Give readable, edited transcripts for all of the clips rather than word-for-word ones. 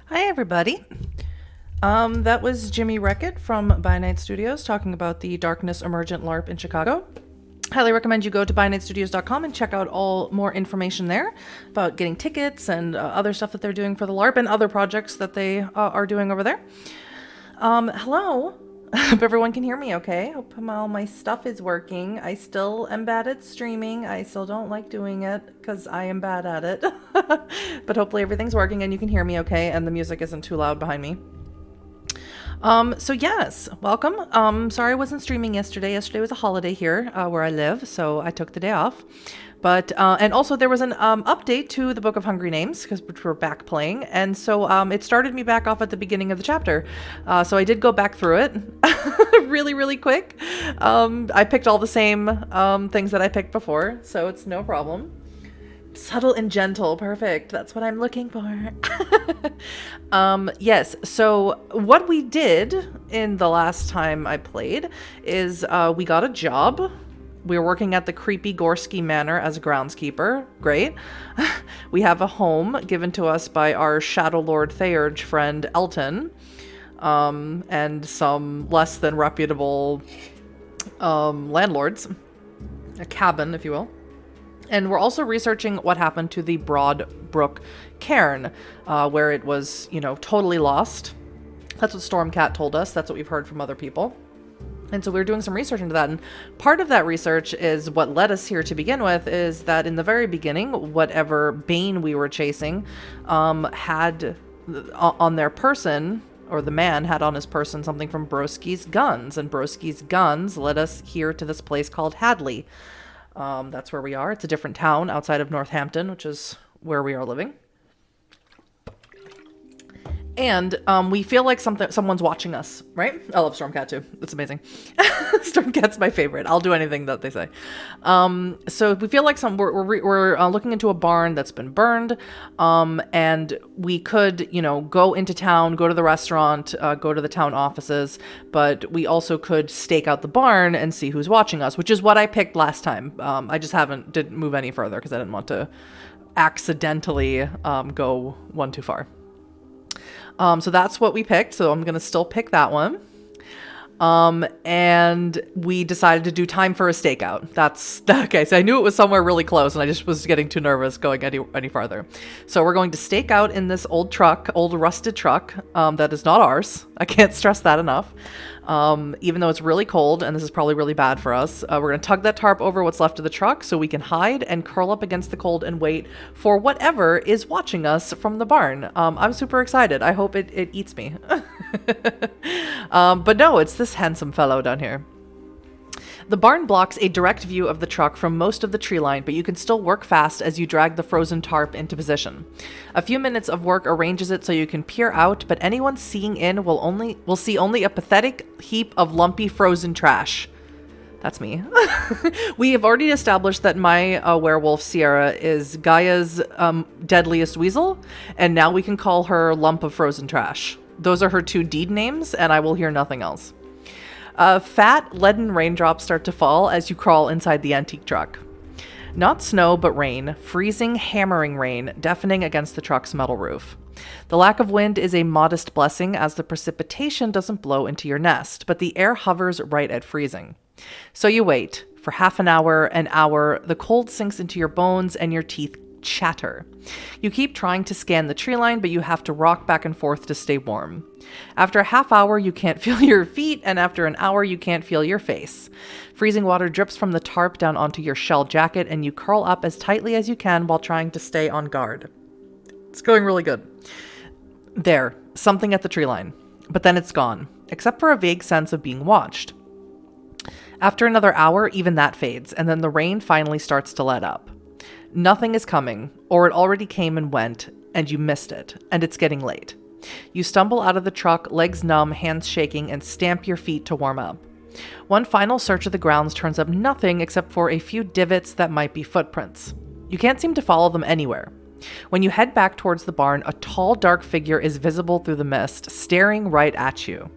Hi, everybody. That was Jimmy Reckett from By Night Studios talking about the Darkness Emergent LARP in Chicago. Highly recommend you go to bynightstudios.com and check out all more information there about getting tickets and other stuff that they're doing for the LARP and other projects that they are doing over there. Hello. Hope everyone can hear me okay. Hope all my stuff is working. I still am bad at streaming. I still don't like doing it because I am bad at it. But hopefully everything's working and you can hear me okay and the music isn't too loud behind me. So yes, welcome. Sorry I wasn't streaming yesterday. Yesterday was a holiday here where I live, so I took the day off. But and also there was an update to the Book of Hungry Names because we're back playing, and so it started me back off at the beginning of the chapter. So I did go back through it really quick. I picked all the same things that I picked before, so it's no problem. Subtle and gentle, perfect. That's what I'm looking for. Yes, so what we did in the last time I played is we got a job. We were working at the creepy Gorski Manor as a groundskeeper. Great. We have a home given to us by our Shadow Lord Theurge friend Elton, and some less than reputable landlords. A cabin, if you will. And we're also researching what happened to the Broad Brook Cairn, where it was, totally lost. That's what Stormcat told us. That's what we've heard from other people. And so we were doing some research into that. And part of that research is what led us here to begin with, is that in the very beginning, whatever Bane we were chasing had on their person, or the man had on his person, something from Broski's guns. And Broski's guns led us here to this place called Hadley. That's where we are. It's a different town outside of Northampton, which is where we are living. And we feel like someone's watching us, right? I love Stormcat too. It's amazing. Stormcat's my favorite. I'll do anything that they say. So we feel like we're looking into a barn that's been burned, and we could, go into town, go to the restaurant, go to the town offices, but we also could stake out the barn and see who's watching us, which is what I picked last time. I just didn't move any further because I didn't want to accidentally go one too far. So that's what we picked. So I'm going to still pick that one. And we decided to do time for a stakeout. That's okay. So I knew it was somewhere really close and I just was getting too nervous going any farther. So we're going to stake out in this old rusted truck, that is not ours. I can't stress that enough. Even though it's really cold and this is probably really bad for us, we're going to tug that tarp over what's left of the truck so we can hide and curl up against the cold and wait for whatever is watching us from the barn. I'm super excited. I hope it eats me. But no, it's this handsome fellow down here. The barn blocks a direct view of the truck from most of the tree line, but you can still work fast as you drag the frozen tarp into position. A few minutes of work arranges it so you can peer out, but anyone seeing in will see only a pathetic heap of lumpy frozen trash. That's me. We have already established that my werewolf Sierra is Gaia's deadliest weasel, and now we can call her Lump of Frozen Trash. Those are her two deed names, and I will hear nothing else. Fat, leaden raindrops start to fall as you crawl inside the antique truck. Not snow, but rain, freezing, hammering rain, deafening against the truck's metal roof. The lack of wind is a modest blessing as the precipitation doesn't blow into your nest, but the air hovers right at freezing. So you wait. For half an hour, the cold sinks into your bones and your teeth chatter. You keep trying to scan the tree line, but you have to rock back and forth to stay warm. After a half hour, you can't feel your feet, and after an hour, you can't feel your face. Freezing water drips from the tarp down onto your shell jacket, and you curl up as tightly as you can while trying to stay on guard. It's going really good. There, something at the tree line. But then it's gone, except for a vague sense of being watched. After another hour, even that fades, and then the rain finally starts to let up. Nothing is coming, or it already came and went, and you missed it, and it's getting late. You stumble out of the truck, legs numb, hands shaking, and stamp your feet to warm up. One final search of the grounds turns up nothing except for a few divots that might be footprints. You can't seem to follow them anywhere. When you head back towards the barn, a tall, dark figure is visible through the mist, staring right at you.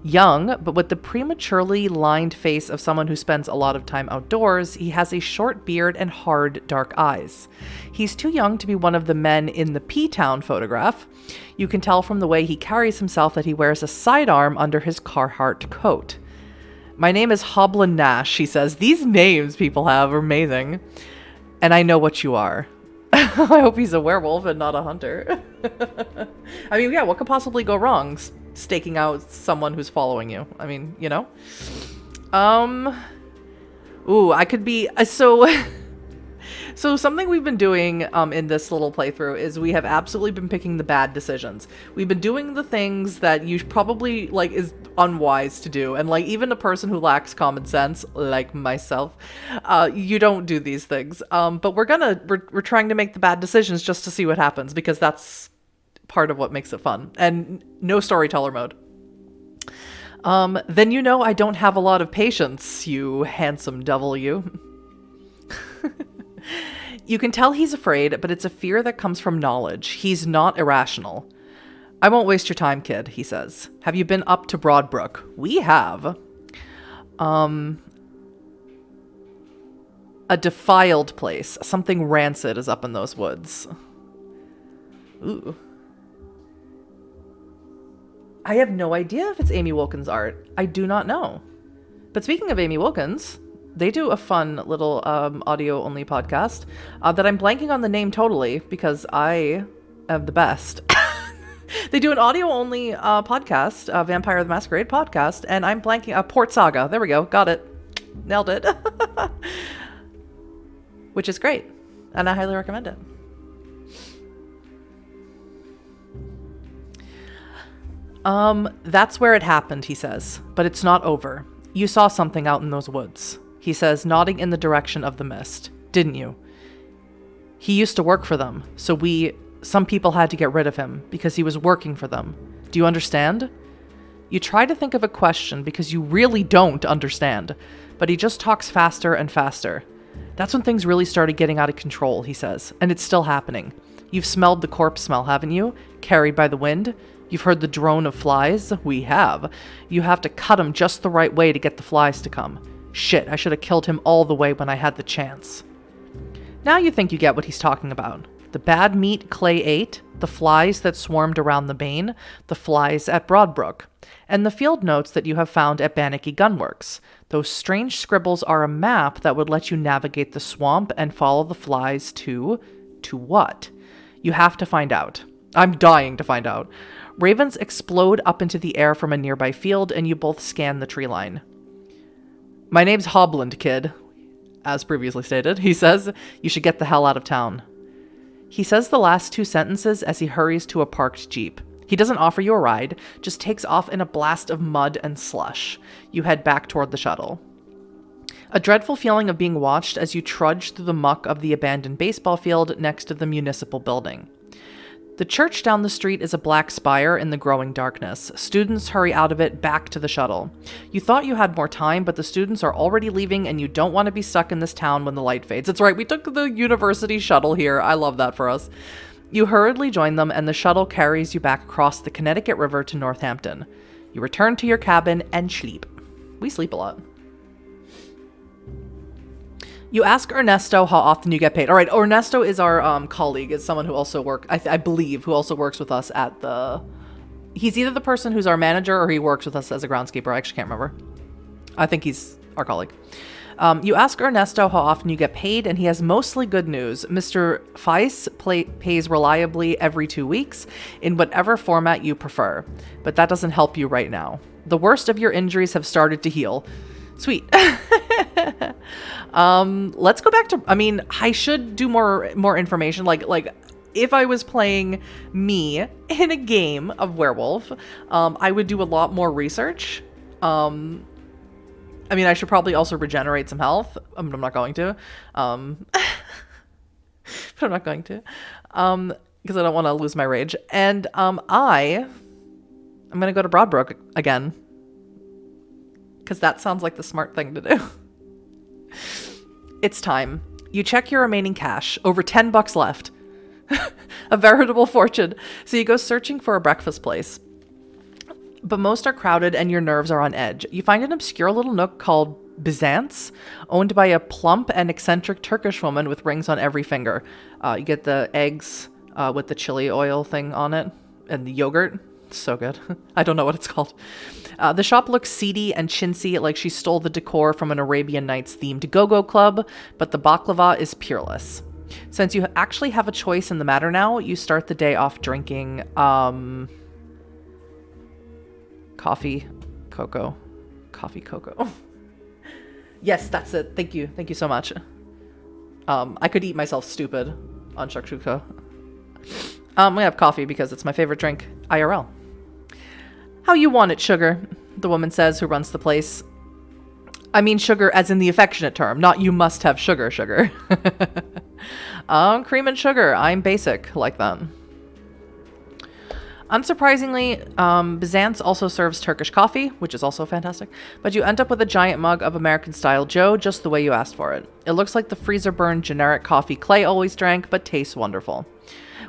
Young, but with the prematurely lined face of someone who spends a lot of time outdoors, he has a short beard and hard, dark eyes. He's too young to be one of the men in the P-Town photograph. You can tell from the way he carries himself that he wears a sidearm under his Carhartt coat. My name is Hoblin Nash, he says. These names people have are amazing. And I know what you are. I hope he's a werewolf and not a hunter. I mean, yeah, what could possibly go wrong? Staking out someone who's following you. I mean, you know? Ooh, I could be... So something we've been doing in this little playthrough is we have absolutely been picking the bad decisions. We've been doing the things that you probably, like, is unwise to do. And, like, even a person who lacks common sense, like myself, you don't do these things. But we're trying to make the bad decisions just to see what happens, because that's part of what makes it fun. And no storyteller mode. Then you know I don't have a lot of patience, you handsome devil, you. You can tell he's afraid, but it's a fear that comes from knowledge. He's not irrational. I won't waste your time, kid, he says. Have you been up to Broadbrook? We have. A defiled place. Something rancid is up in those woods. Ooh. I have no idea if it's Amy Wilkins' art. I do not know. But speaking of Amy Wilkins... they do a fun little audio-only podcast that I'm blanking on the name totally because I am the best. They do an audio-only podcast, Vampire the Masquerade podcast, and I'm blanking... Port Saga. There we go. Got it. Nailed it. Which is great, and I highly recommend it. That's where it happened, he says, but it's not over. You saw something out in those woods. He says, nodding in the direction of the mist. Didn't you? He used to work for them, so some people had to get rid of him because he was working for them. Do you understand? You try to think of a question because you really don't understand, but he just talks faster and faster. That's when things really started getting out of control, he says, and it's still happening. You've smelled the corpse smell, haven't you? Carried by the wind? You've heard the drone of flies? We have. You have to cut them just the right way to get the flies to come. Shit, I should have killed him all the way when I had the chance. Now you think you get what he's talking about. The bad meat Clay ate, the flies that swarmed around the Bane, the flies at Broadbrook, and the field notes that you have found at Bannicky Gunworks. Those strange scribbles are a map that would let you navigate the swamp and follow the flies to what? You have to find out. I'm dying to find out. Ravens explode up into the air from a nearby field, and you both scan the tree line. My name's Hobland, kid. As previously stated, he says, you should get the hell out of town. He says the last two sentences as he hurries to a parked Jeep. He doesn't offer you a ride, just takes off in a blast of mud and slush. You head back toward the shuttle. A dreadful feeling of being watched as you trudge through the muck of the abandoned baseball field next to the municipal building. The church down the street is a black spire in the growing darkness. Students hurry out of it back to the shuttle. You thought you had more time, but the students are already leaving and you don't want to be stuck in this town when the light fades. That's right, we took the university shuttle here. I love that for us. You hurriedly join them and the shuttle carries you back across the Connecticut River to Northampton. You return to your cabin and sleep. We sleep a lot. You ask Ernesto how often you get paid. All right, Ernesto is our colleague, is someone who also I believe, who also works with us at the... He's either the person who's our manager or he works with us as a groundskeeper. I actually can't remember. I think he's our colleague. You ask Ernesto how often you get paid, and he has mostly good news. Mr. Feiss pays reliably every 2 weeks in whatever format you prefer, but that doesn't help you right now. The worst of your injuries have started to heal. Sweet. Let's go back to, I mean, I should do more information. Like if I was playing me in a game of Werewolf, I would do a lot more research. I mean, I should probably also regenerate some health. I'm not going to. But I'm not going to. Because I don't want to lose my rage. And I'm going to go to Broadbrook again. Because that sounds like the smart thing to do. It's time. You check your remaining cash. Over $10 left. A veritable fortune. So you go searching for a breakfast place. but most are crowded and your nerves are on edge. You find an obscure little nook called Byzance, owned by a plump and eccentric Turkish woman with rings on every finger. You get the eggs with the chili oil thing on it and the yogurt. So good. I don't know what it's called. The shop looks seedy and chintzy, like she stole the decor from an Arabian Nights themed go-go club, but the baklava is peerless. Since you actually have a choice in the matter now, you start the day off drinking coffee, cocoa. Yes, that's it. Thank you. Thank you so much. I could eat myself stupid on shakshuka. We have coffee because it's my favorite drink, IRL. How you want it, sugar, the woman says, who runs the place. I mean sugar as in the affectionate term, not you must have sugar. Cream and sugar. I'm basic like that. Unsurprisingly, Byzance also serves Turkish coffee, which is also fantastic, but you end up with a giant mug of American-style Joe just the way you asked for it. It looks like the freezer-burned generic coffee Clay always drank, but tastes wonderful.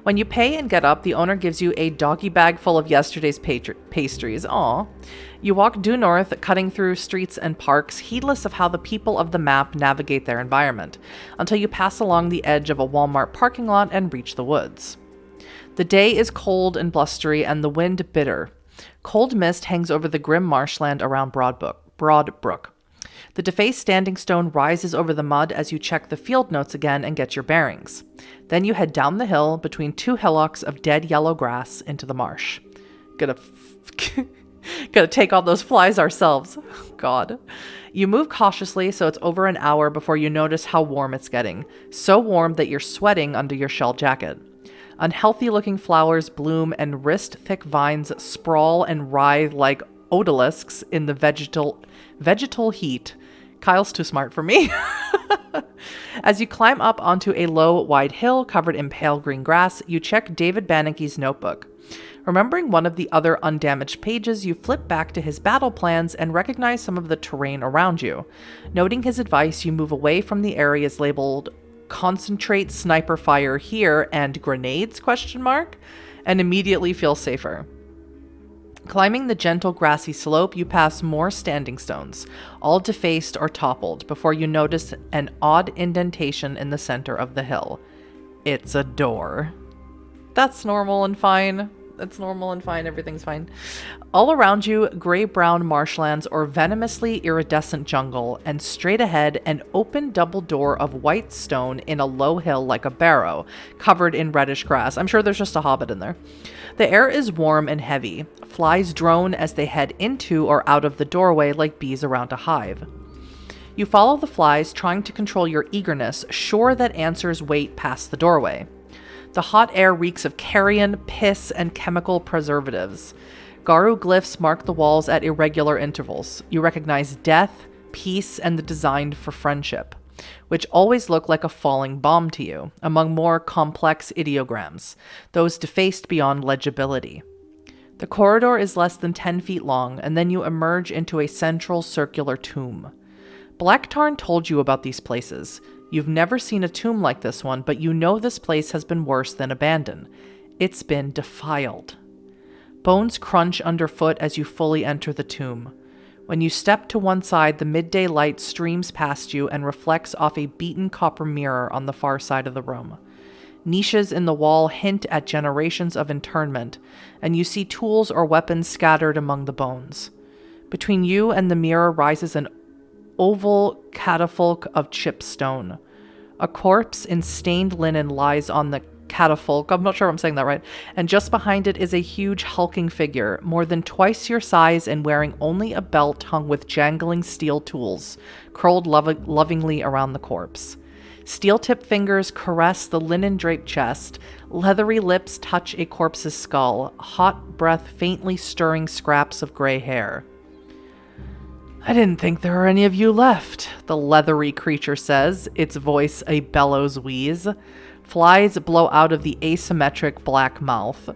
When you pay and get up, the owner gives you a doggy bag full of yesterday's pastries. Aw. You walk due north, cutting through streets and parks, heedless of how the people of the map navigate their environment, until you pass along the edge of a Walmart parking lot and reach the woods. The day is cold and blustery, and the wind bitter. Cold mist hangs over the grim marshland around Broad Brook. The defaced standing stone rises over the mud as you check the field notes again and get your bearings. Then you head down the hill between two hillocks of dead yellow grass into the marsh. Gotta take all those flies ourselves. God. You move cautiously, so it's over an hour before you notice how warm it's getting. So warm that you're sweating under your shell jacket. Unhealthy-looking flowers bloom and wrist-thick vines sprawl and writhe like odalisks in the vegetal heat. Kyle's too smart for me. As you climb up onto a low, wide hill covered in pale green grass, you check David Bannicky's notebook. Remembering one of the other undamaged pages, you flip back to his battle plans and recognize some of the terrain around you. Noting his advice, you move away from the areas labeled "Concentrate sniper fire here" and "Grenades?" and immediately feel safer. Climbing the gentle grassy slope, you pass more standing stones, all defaced or toppled, before you notice an odd indentation in the center of the hill. It's a door. That's normal and fine. Everything's fine. All around you, gray-brown marshlands or venomously iridescent jungle, and straight ahead, an open double door of white stone in a low hill like a barrow, covered in reddish grass. I'm sure there's just a hobbit in there. The air is warm and heavy. Flies drone as they head into or out of the doorway like bees around a hive. You follow the flies, trying to control your eagerness, sure that answers wait past the doorway. The hot air reeks of carrion, piss, and chemical preservatives. Garu glyphs mark the walls at irregular intervals. You recognize death, peace, and the design for friendship, which always look like a falling bomb to you, among more complex ideograms, those defaced beyond legibility. The corridor is less than 10 feet long, and then you emerge into a central circular tomb. Blacktarn told you about these places. You've never seen a tomb like this one, but you know this place has been worse than abandoned. It's been defiled. Bones crunch underfoot as you fully enter the tomb. When you step to one side, the midday light streams past you and reflects off a beaten copper mirror on the far side of the room. Niches in the wall hint at generations of internment, and you see tools or weapons scattered among the bones. Between you and the mirror rises an oval catafalque of chipped stone. A corpse in stained linen lies on the catafalque. I'm not sure if I'm saying that right. And just behind it is a huge hulking figure, more than twice your size and wearing only a belt hung with jangling steel tools, curled lovingly around the corpse. Steel-tipped fingers caress the linen-draped chest. Leathery lips touch a corpse's skull, hot breath faintly stirring scraps of gray hair. "I didn't think there were any of you left," the leathery creature says, its voice a bellows wheeze. Flies blow out of the asymmetric black mouth.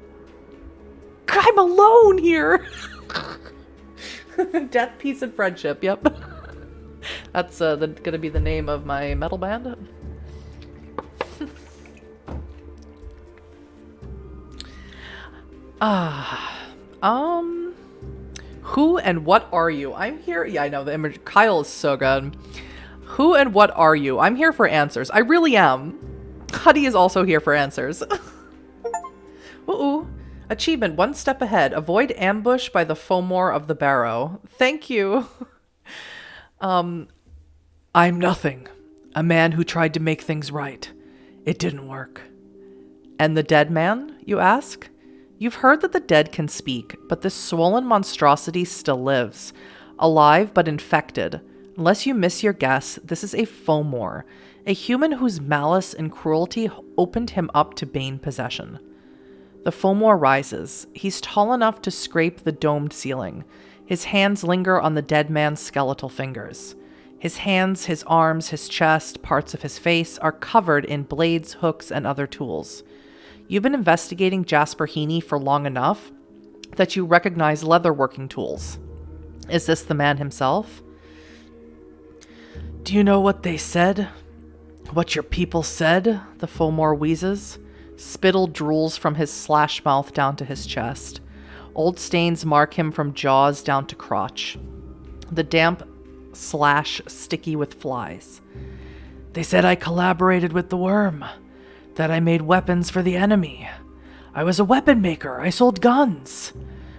"I'm alone here!" Death, peace, and friendship, yep. That's gonna be the name of my metal band. Who and what are you? I'm here. Yeah, I know the image. Kyle is so good. Who and what are you? I'm here for answers. I really am. Huddy is also here for answers. Ooh. Achievement, 1 step ahead. Avoid ambush by the Fomor of the Barrow. Thank you. I'm nothing. A man who tried to make things right. It didn't work. And the dead man, you ask? You've heard that the dead can speak, but this swollen monstrosity still lives. Alive but infected. Unless you miss your guess, this is a Fomor, a human whose malice and cruelty opened him up to Bane possession. The Fomor rises. He's tall enough to scrape the domed ceiling. His hands linger on the dead man's skeletal fingers. His hands, his arms, his chest, parts of his face are covered in blades, hooks, and other tools. You've been investigating Jasper Heaney for long enough that you recognize leatherworking tools. Is this the man himself? Do you know what they said? What your people said? The Fomor wheezes. Spittle drools from his slash mouth down to his chest. Old stains mark him from jaws down to crotch. The damp slash sticky with flies. They said I collaborated with the worm, that I made weapons for the enemy. I was a weapon maker. I sold guns.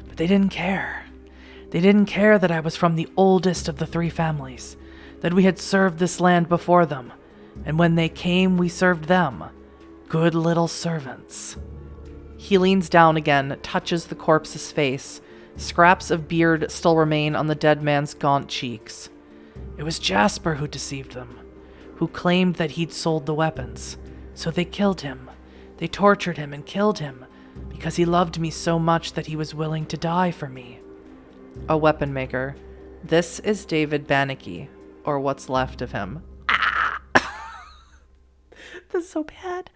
But they didn't care. They didn't care that I was from the oldest of the 3 families, that we had served this land before them, and when they came, we served them. Good little servants. He leans down again, touches the corpse's face. Scraps of beard still remain on the dead man's gaunt cheeks. It was Jasper who deceived them, who claimed that he'd sold the weapons. So they killed him. They tortured him and killed him, because he loved me so much that he was willing to die for me. A weapon maker. This is David Bannicky, or what's left of him. This is so bad.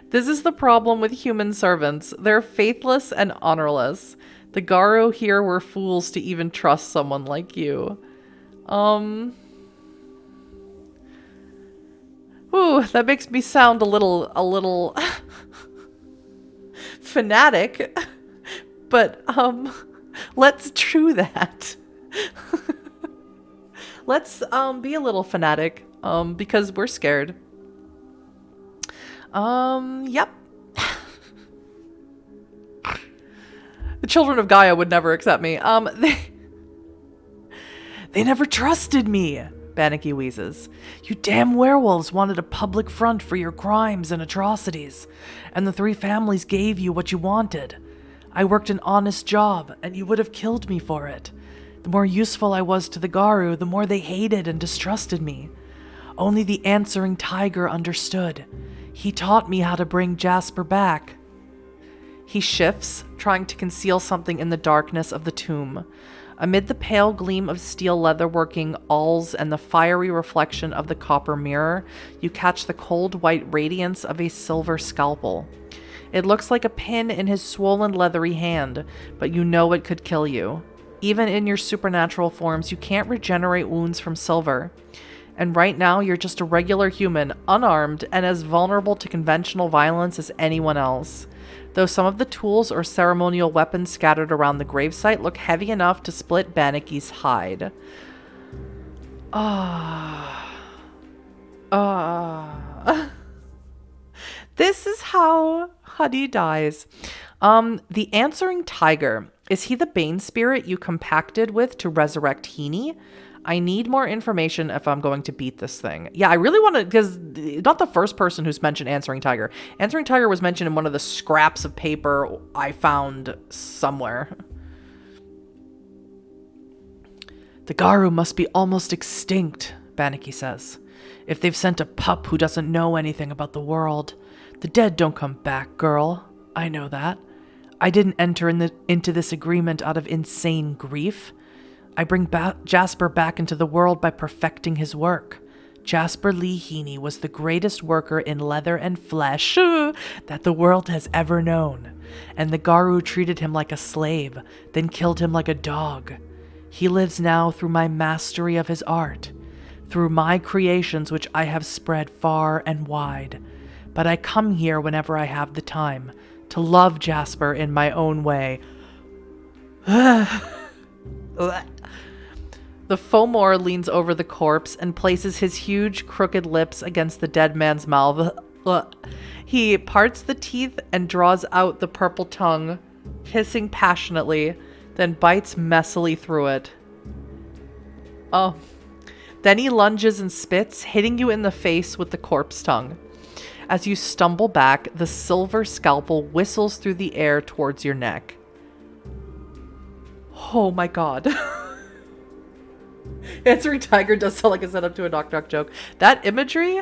This is the problem with human servants. They're faithless and honorless. The Garo here were fools to even trust someone like you. Ooh, that makes me sound a little fanatic. But, let's do that. Let's, be a little fanatic, because we're scared. Yep. The children of Gaia would never accept me. They never trusted me, Bannicky wheezes. You damn werewolves wanted a public front for your crimes and atrocities, and the 3 families gave you what you wanted. I worked an honest job, and you would have killed me for it. The more useful I was to the Garu, the more they hated and distrusted me. Only the answering tiger understood. He taught me how to bring Jasper back. He shifts, trying to conceal something in the darkness of the tomb. Amid the pale gleam of steel leatherworking awls and the fiery reflection of the copper mirror, you catch the cold white radiance of a silver scalpel. It looks like a pin in his swollen leathery hand, but you know it could kill you. Even in your supernatural forms, you can't regenerate wounds from silver. And right now, you're just a regular human, unarmed, and as vulnerable to conventional violence as anyone else. Though some of the tools or ceremonial weapons scattered around the gravesite look heavy enough to split Bannicky's hide. This is how Huddy dies. The answering tiger. Is he the Bane spirit you compacted with to resurrect Heaney? I need more information if I'm going to beat this thing. Yeah, I really want to, because not the first person who's mentioned Answering Tiger. Answering Tiger was mentioned in one of the scraps of paper I found somewhere. The Garu must be almost extinct, Bannicky says. If they've sent a pup who doesn't know anything about the world. The dead don't come back, girl. I know that. I didn't enter into this agreement out of insane grief. I bring Jasper back into the world by perfecting his work. Jasper Lee Heaney was the greatest worker in leather and flesh that the world has ever known, and the Garu treated him like a slave, then killed him like a dog. He lives now through my mastery of his art, through my creations which I have spread far and wide. but I come here whenever I have the time, to love Jasper in my own way. The Fomor leans over the corpse and places his huge, crooked lips against the dead man's mouth. He parts the teeth and draws out the purple tongue, hissing passionately, then bites messily through it. Oh. Then he lunges and spits, hitting you in the face with the corpse tongue. As you stumble back, the silver scalpel whistles through the air towards your neck. Oh my god. Answering tiger does sound like a setup to a Knock Knock joke. That imagery?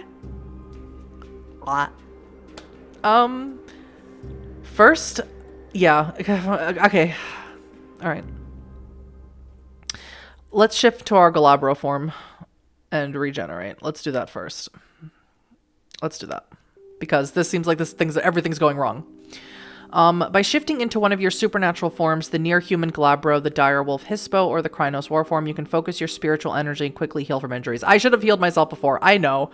First, yeah. Okay. Alright. Let's shift to our Galabro form and regenerate. Let's do that first. Let's do that. Because this seems like everything's going wrong. By shifting into one of your supernatural forms, the near-human Galabro, the direwolf Hispo, or the Krynos war form, you can focus your spiritual energy and quickly heal from injuries. I should have healed myself before. I know.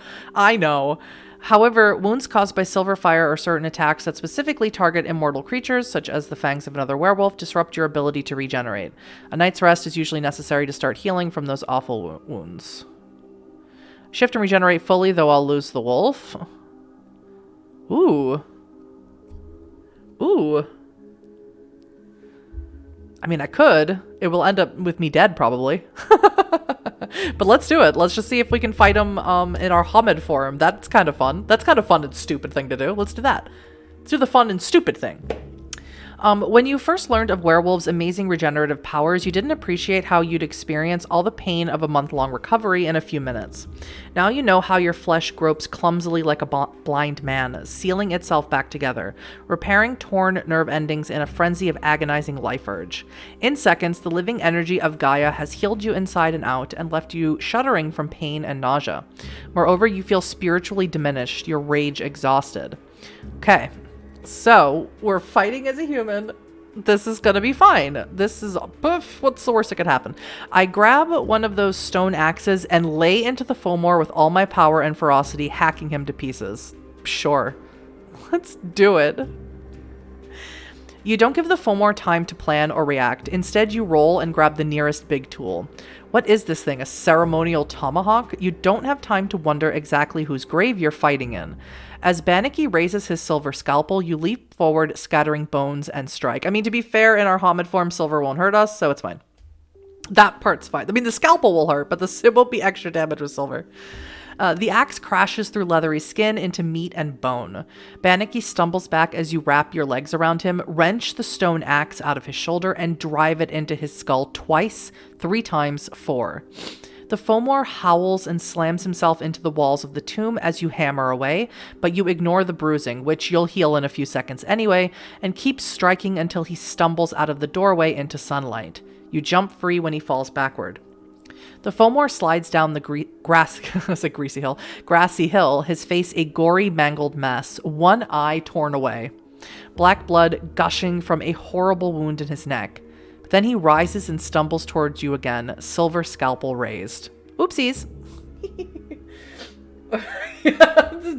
However, wounds caused by silver fire or certain attacks that specifically target immortal creatures, such as the fangs of another werewolf, disrupt your ability to regenerate. A night's rest is usually necessary to start healing from those awful wounds. Shift and regenerate fully, though I'll lose the wolf. Ooh. I mean, I could. It will end up with me dead, probably. But let's do it. Let's just see if we can fight him in our Hamid form. That's kind of fun. That's kind of fun and stupid thing to do. Let's do that. Let's do the fun and stupid thing. When you first learned of werewolves' amazing regenerative powers, you didn't appreciate how you'd experience all the pain of a month-long recovery in a few minutes. Now you know how your flesh gropes clumsily like a blind man, sealing itself back together, repairing torn nerve endings in a frenzy of agonizing life urge. In seconds, the living energy of Gaia has healed you inside and out and left you shuddering from pain and nausea. Moreover, you feel spiritually diminished, your rage exhausted. Okay. So, we're fighting as a human. This is gonna be fine. This is... what's the worst that could happen? I grab one of those stone axes and lay into the Fomor with all my power and ferocity, hacking him to pieces. Sure. Let's do it. You don't give the Fomor time to plan or react. Instead, you roll and grab the nearest big tool. What is this thing? A ceremonial tomahawk? You don't have time to wonder exactly whose grave you're fighting in. As Banaki raises his silver scalpel, you leap forward, scattering bones and strike. I mean, to be fair, in our Hamid form, silver won't hurt us, so it's fine. That part's fine. I mean, the scalpel will hurt, but it won't be extra damage with silver. The axe crashes through leathery skin into meat and bone. Banaki stumbles back as you wrap your legs around him, wrench the stone axe out of his shoulder, and drive it into his skull twice, 3 times, 4. The Fomor howls and slams himself into the walls of the tomb as you hammer away, but you ignore the bruising, which you'll heal in a few seconds anyway, and keep striking until he stumbles out of the doorway into sunlight. You jump free when he falls backward. The Fomor slides down the grassy hill, his face a gory, mangled mess, one eye torn away. Black blood gushing from a horrible wound in his neck. Then he rises and stumbles towards you again, silver scalpel raised. Oopsies.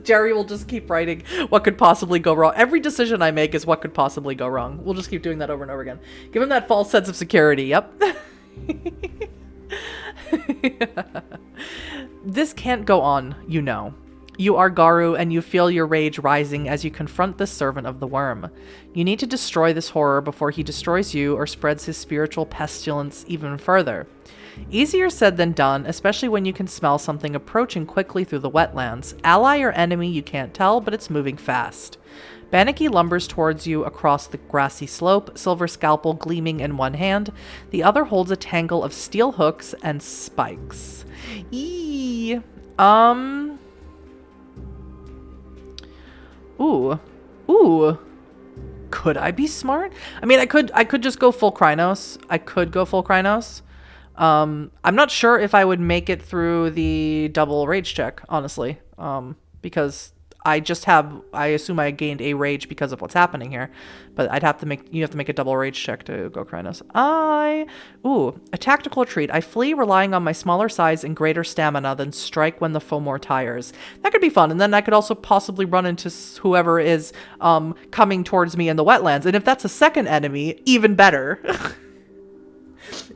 Jerry will just keep writing what could possibly go wrong. Every decision I make is what could possibly go wrong. We'll just keep doing that over and over again. Give him that false sense of security. Yep. This can't go on, you know. You are Garu, and you feel your rage rising as you confront the servant of the worm. You need to destroy this horror before he destroys you or spreads his spiritual pestilence even further. Easier said than done, especially when you can smell something approaching quickly through the wetlands. Ally or enemy, you can't tell, but it's moving fast. Banaki lumbers towards you across the grassy slope, silver scalpel gleaming in one hand. The other holds a tangle of steel hooks and spikes. Ooh. Could I be smart? I mean, I could just go full Krynos. I'm not sure if I would make it through the double rage check, honestly. Because I assume I gained a rage because of what's happening here, but you have to make a double rage check to go Krynos. A tactical retreat. I flee relying on my smaller size and greater stamina, then strike when the Fomor tires. That could be fun, and then I could also possibly run into whoever is coming towards me in the wetlands, and if that's a second enemy, even better.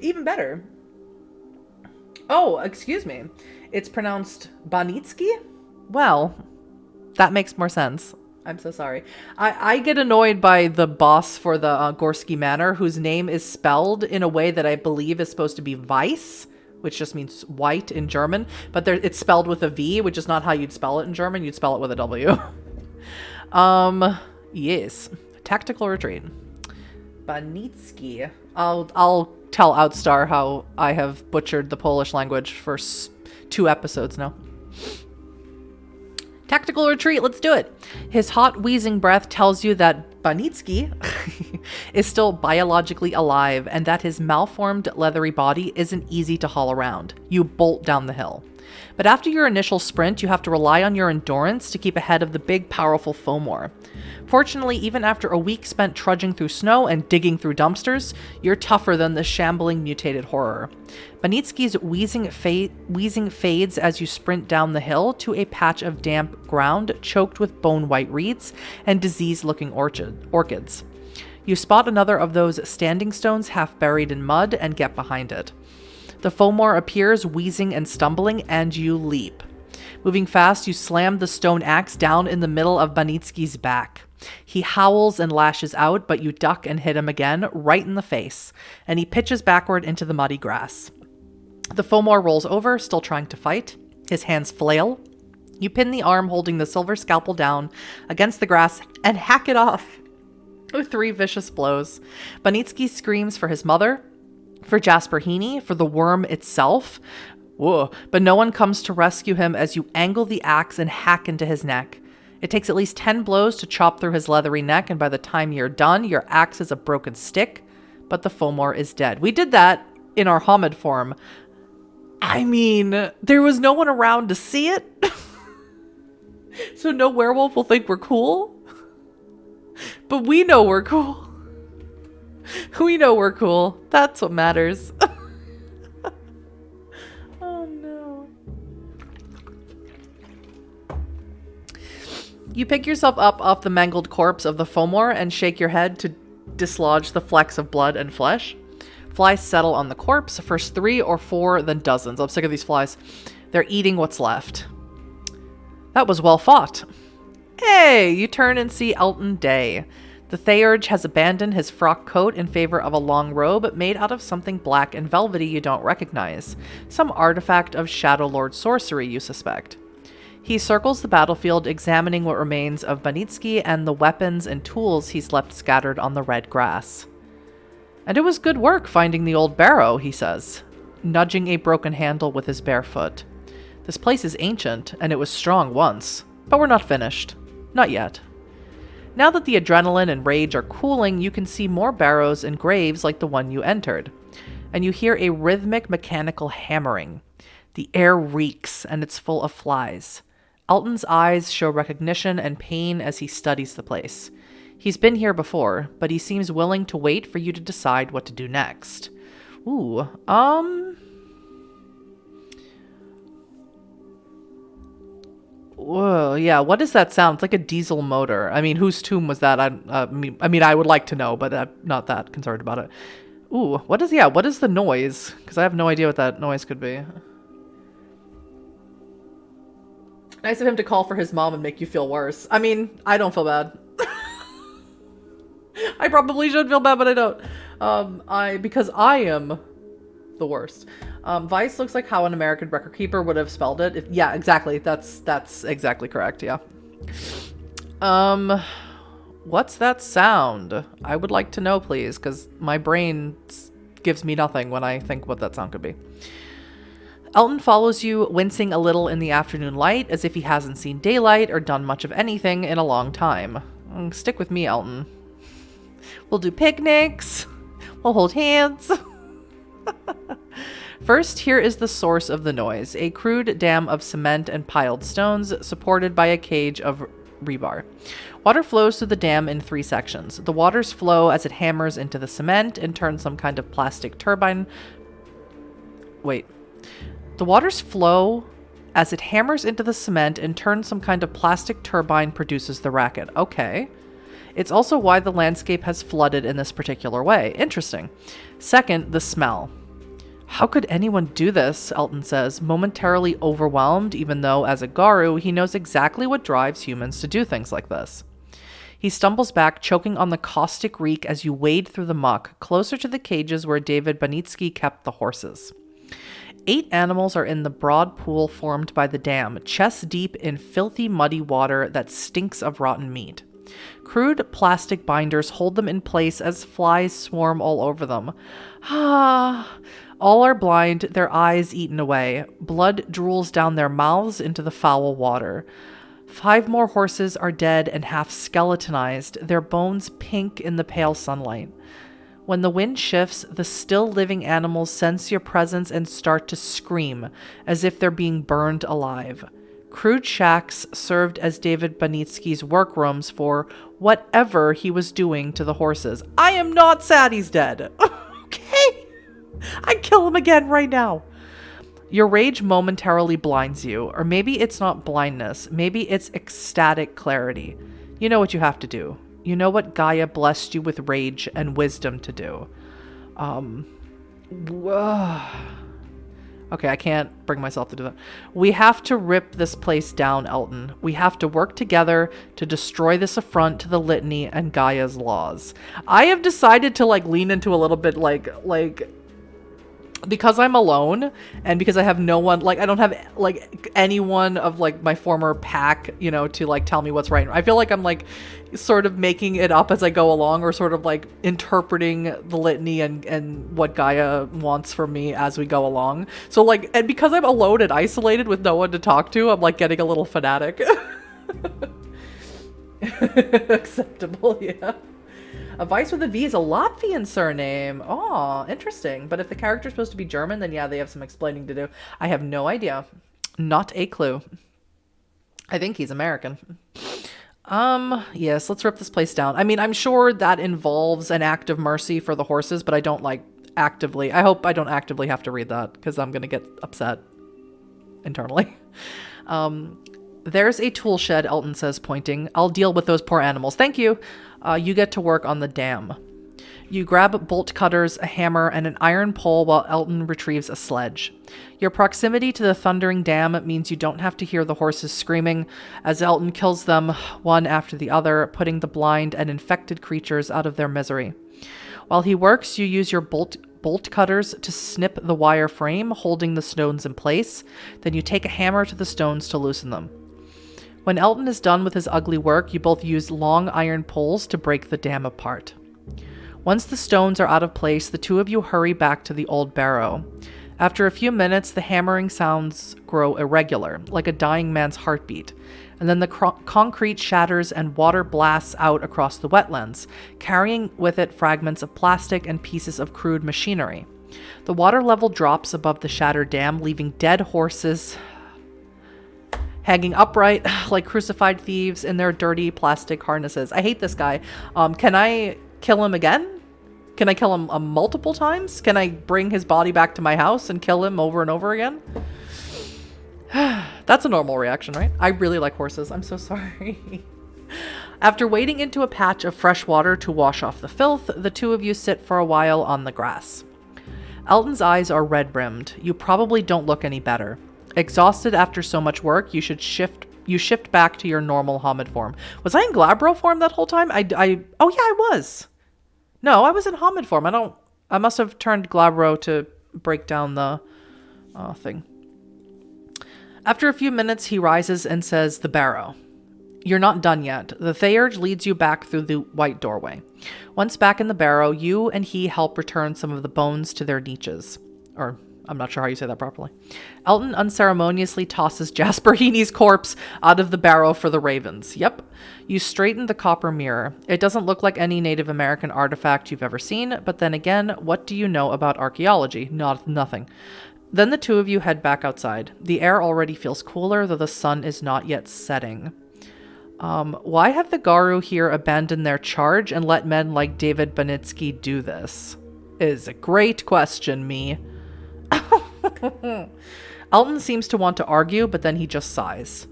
Even better. Oh, excuse me. It's pronounced Banitsky? Well, that makes more sense. I'm so sorry. I get annoyed by the boss for the Gorsky Manor, whose name is spelled in a way that I believe is supposed to be Weiss, which just means white in German, but it's spelled with a V, which is not how you'd spell it in German. You'd spell it with a W. Yes. Tactical retreat. Banitsky. I'll tell Outstar how I have butchered the Polish language for 2 episodes now. Tactical retreat, let's do it. His hot wheezing breath tells you that Banitsky is still biologically alive and that his malformed leathery body isn't easy to haul around. You bolt down the hill. But after your initial sprint, you have to rely on your endurance to keep ahead of the big, powerful Fomor. Fortunately, even after a week spent trudging through snow and digging through dumpsters, you're tougher than the shambling, mutated horror. Banitsky's wheezing fades as you sprint down the hill to a patch of damp ground choked with bone-white reeds and diseased-looking orchids. You spot another of those standing stones half buried in mud and get behind it. The Fomor appears, wheezing and stumbling, and you leap. Moving fast, you slam the stone axe down in the middle of Banitsky's back. He howls and lashes out, but you duck and hit him again, right in the face, and he pitches backward into the muddy grass. The Fomor rolls over, still trying to fight. His hands flail. You pin the arm holding the silver scalpel down against the grass and hack it off with 3 vicious blows. Banitsky screams for his mother, for Jasper Heaney, for the worm itself. Whoa. But no one comes to rescue him as you angle the axe and hack into his neck. It takes at least 10 blows to chop through his leathery neck, and by the time you're done, your axe is a broken stick, but the Fomor is dead. We did that in our Homid form. I mean, there was no one around to see it, so no werewolf will think we're cool. But we know we're cool. We know we're cool. That's what matters. Oh no. You pick yourself up off the mangled corpse of the Fomor and shake your head to dislodge the flecks of blood and flesh. Flies settle on the corpse, first 3 or 4, then dozens. I'm sick of these flies. They're eating what's left. That was well fought. Hey, you turn and see Elton Day. The Theurge has abandoned his frock coat in favor of a long robe made out of something black and velvety you don't recognize. Some artifact of Shadow Lord sorcery, you suspect. He circles the battlefield, examining what remains of Banitsky and the weapons and tools he's left scattered on the red grass. And it was good work finding the old barrow, he says, nudging a broken handle with his bare foot. This place is ancient, and it was strong once, but we're not finished. Not yet. Now that the adrenaline and rage are cooling, you can see more barrows and graves like the one you entered, and you hear a rhythmic mechanical hammering. The air reeks, and it's full of flies. Elton's eyes show recognition and pain as he studies the place. He's been here before, but he seems willing to wait for you to decide what to do next. Ooh, Whoa, yeah, what is that sound? It's like a diesel motor. I mean, whose tomb was that? I mean, I would like to know, but I'm not that concerned about it. Ooh, what is the noise? Because I have no idea what that noise could be. Nice of him to call for his mom and make you feel worse. I mean, I don't feel bad. I probably should feel bad, but I don't. Because I am the worst. Vice looks like how an American record keeper would have spelled it. Yeah, exactly. That's exactly correct. Yeah. What's that sound? I would like to know, please, because my brain gives me nothing when I think what that sound could be. Elton follows you, wincing a little in the afternoon light, as if he hasn't seen daylight or done much of anything in a long time. Stick with me, Elton. We'll do picnics. We'll hold hands. First, here is the source of the noise, a crude dam of cement and piled stones supported by a cage of rebar. Water flows through the dam in 3 sections. The waters flow as it hammers into the cement and turns some kind of plastic turbine. Wait. The waters flow as it hammers into the cement and turns some kind of plastic turbine produces the racket. Okay. It's also why the landscape has flooded in this particular way. Interesting. Second, the smell. How could anyone do this, Elton says, momentarily overwhelmed, even though, as a Garu, he knows exactly what drives humans to do things like this. He stumbles back, choking on the caustic reek as you wade through the muck, closer to the cages where David Banitsky kept the horses. 8 animals are in the broad pool formed by the dam, chest deep in filthy, muddy water that stinks of rotten meat. Crude plastic binders hold them in place as flies swarm all over them. All are blind, their eyes eaten away. Blood drools down their mouths into the foul water. 5 more horses are dead and half skeletonized, their bones pink in the pale sunlight. When the wind shifts, the still living animals sense your presence and start to scream, as if they're being burned alive. Crude shacks served as David Banitsky's workrooms for whatever he was doing to the horses. I am not sad he's dead. Okay. I'd kill him again right now. Your rage momentarily blinds you, or maybe it's not blindness. Maybe it's ecstatic clarity. You know what you have to do. You know what Gaia blessed you with rage and wisdom to do. Okay, I can't bring myself to do that. We have to rip this place down, Elton. We have to work together to destroy this affront to the litany and Gaia's laws. I have decided to lean into a little bit like because I'm alone and because I have no one, I don't have anyone of my former pack, to tell me what's right. I feel like I'm sort of making it up as I go along, or sort of interpreting the litany and what Gaia wants from me as we go along. So and because I'm alone and isolated with no one to talk to, I'm getting a little fanatic. Acceptable, yeah. A Vice with a V is a Latvian surname. Oh, interesting. But if the character's supposed to be German, then yeah, they have some explaining to do. I have no idea. Not a clue. I think he's American. Yes, let's rip this place down. I mean, I'm sure that involves an act of mercy for the horses, but I don't actively. I hope I don't actively have to read that, because I'm going to get upset internally. There's a tool shed, Elton says, pointing. I'll deal with those poor animals. Thank you. You get to work on the dam. You grab bolt cutters, a hammer, and an iron pole while Elton retrieves a sledge. Your proximity to the thundering dam means you don't have to hear the horses screaming as Elton kills them one after the other, putting the blind and infected creatures out of their misery. While he works, you use your bolt cutters to snip the wire frame holding the stones in place. Then you take a hammer to the stones to loosen them. When Elton is done with his ugly work, you both use long iron poles to break the dam apart. Once the stones are out of place, the two of you hurry back to the old barrow. After a few minutes, the hammering sounds grow irregular, like a dying man's heartbeat, and then the concrete shatters and water blasts out across the wetlands, carrying with it fragments of plastic and pieces of crude machinery. The water level drops above the shattered dam, leaving dead horses hanging upright like crucified thieves in their dirty plastic harnesses. I hate this guy. Can I kill him again? Can I kill him multiple times? Can I bring his body back to my house and kill him over and over again? That's a normal reaction, right? I really like horses. I'm so sorry. After wading into a patch of fresh water to wash off the filth, the two of you sit for a while on the grass. Elton's eyes are red-rimmed. You probably don't look any better. Exhausted after so much work, you shift back to your normal Hamid form. Was I in Glabro form that whole time? Oh yeah, I was. No, I was in Hamid form. I must have turned Glabro to break down the thing. After a few minutes, he rises and says, "The barrow." You're not done yet. The Thayerge leads you back through the white doorway. Once back in the barrow, you and he help return some of the bones to their niches. Or I'm not sure how you say that properly. Elton unceremoniously tosses Jasper Heaney's corpse out of the barrow for the ravens. Yep. You straighten the copper mirror. It doesn't look like any Native American artifact you've ever seen, but then again, what do you know about archaeology? Nothing. Then the two of you head back outside. The air already feels cooler, though the sun is not yet setting. Why have the Garu here abandoned their charge and let men like David Banitsky do this? Is a great question, me. Elton seems to want to argue, but then he just sighs.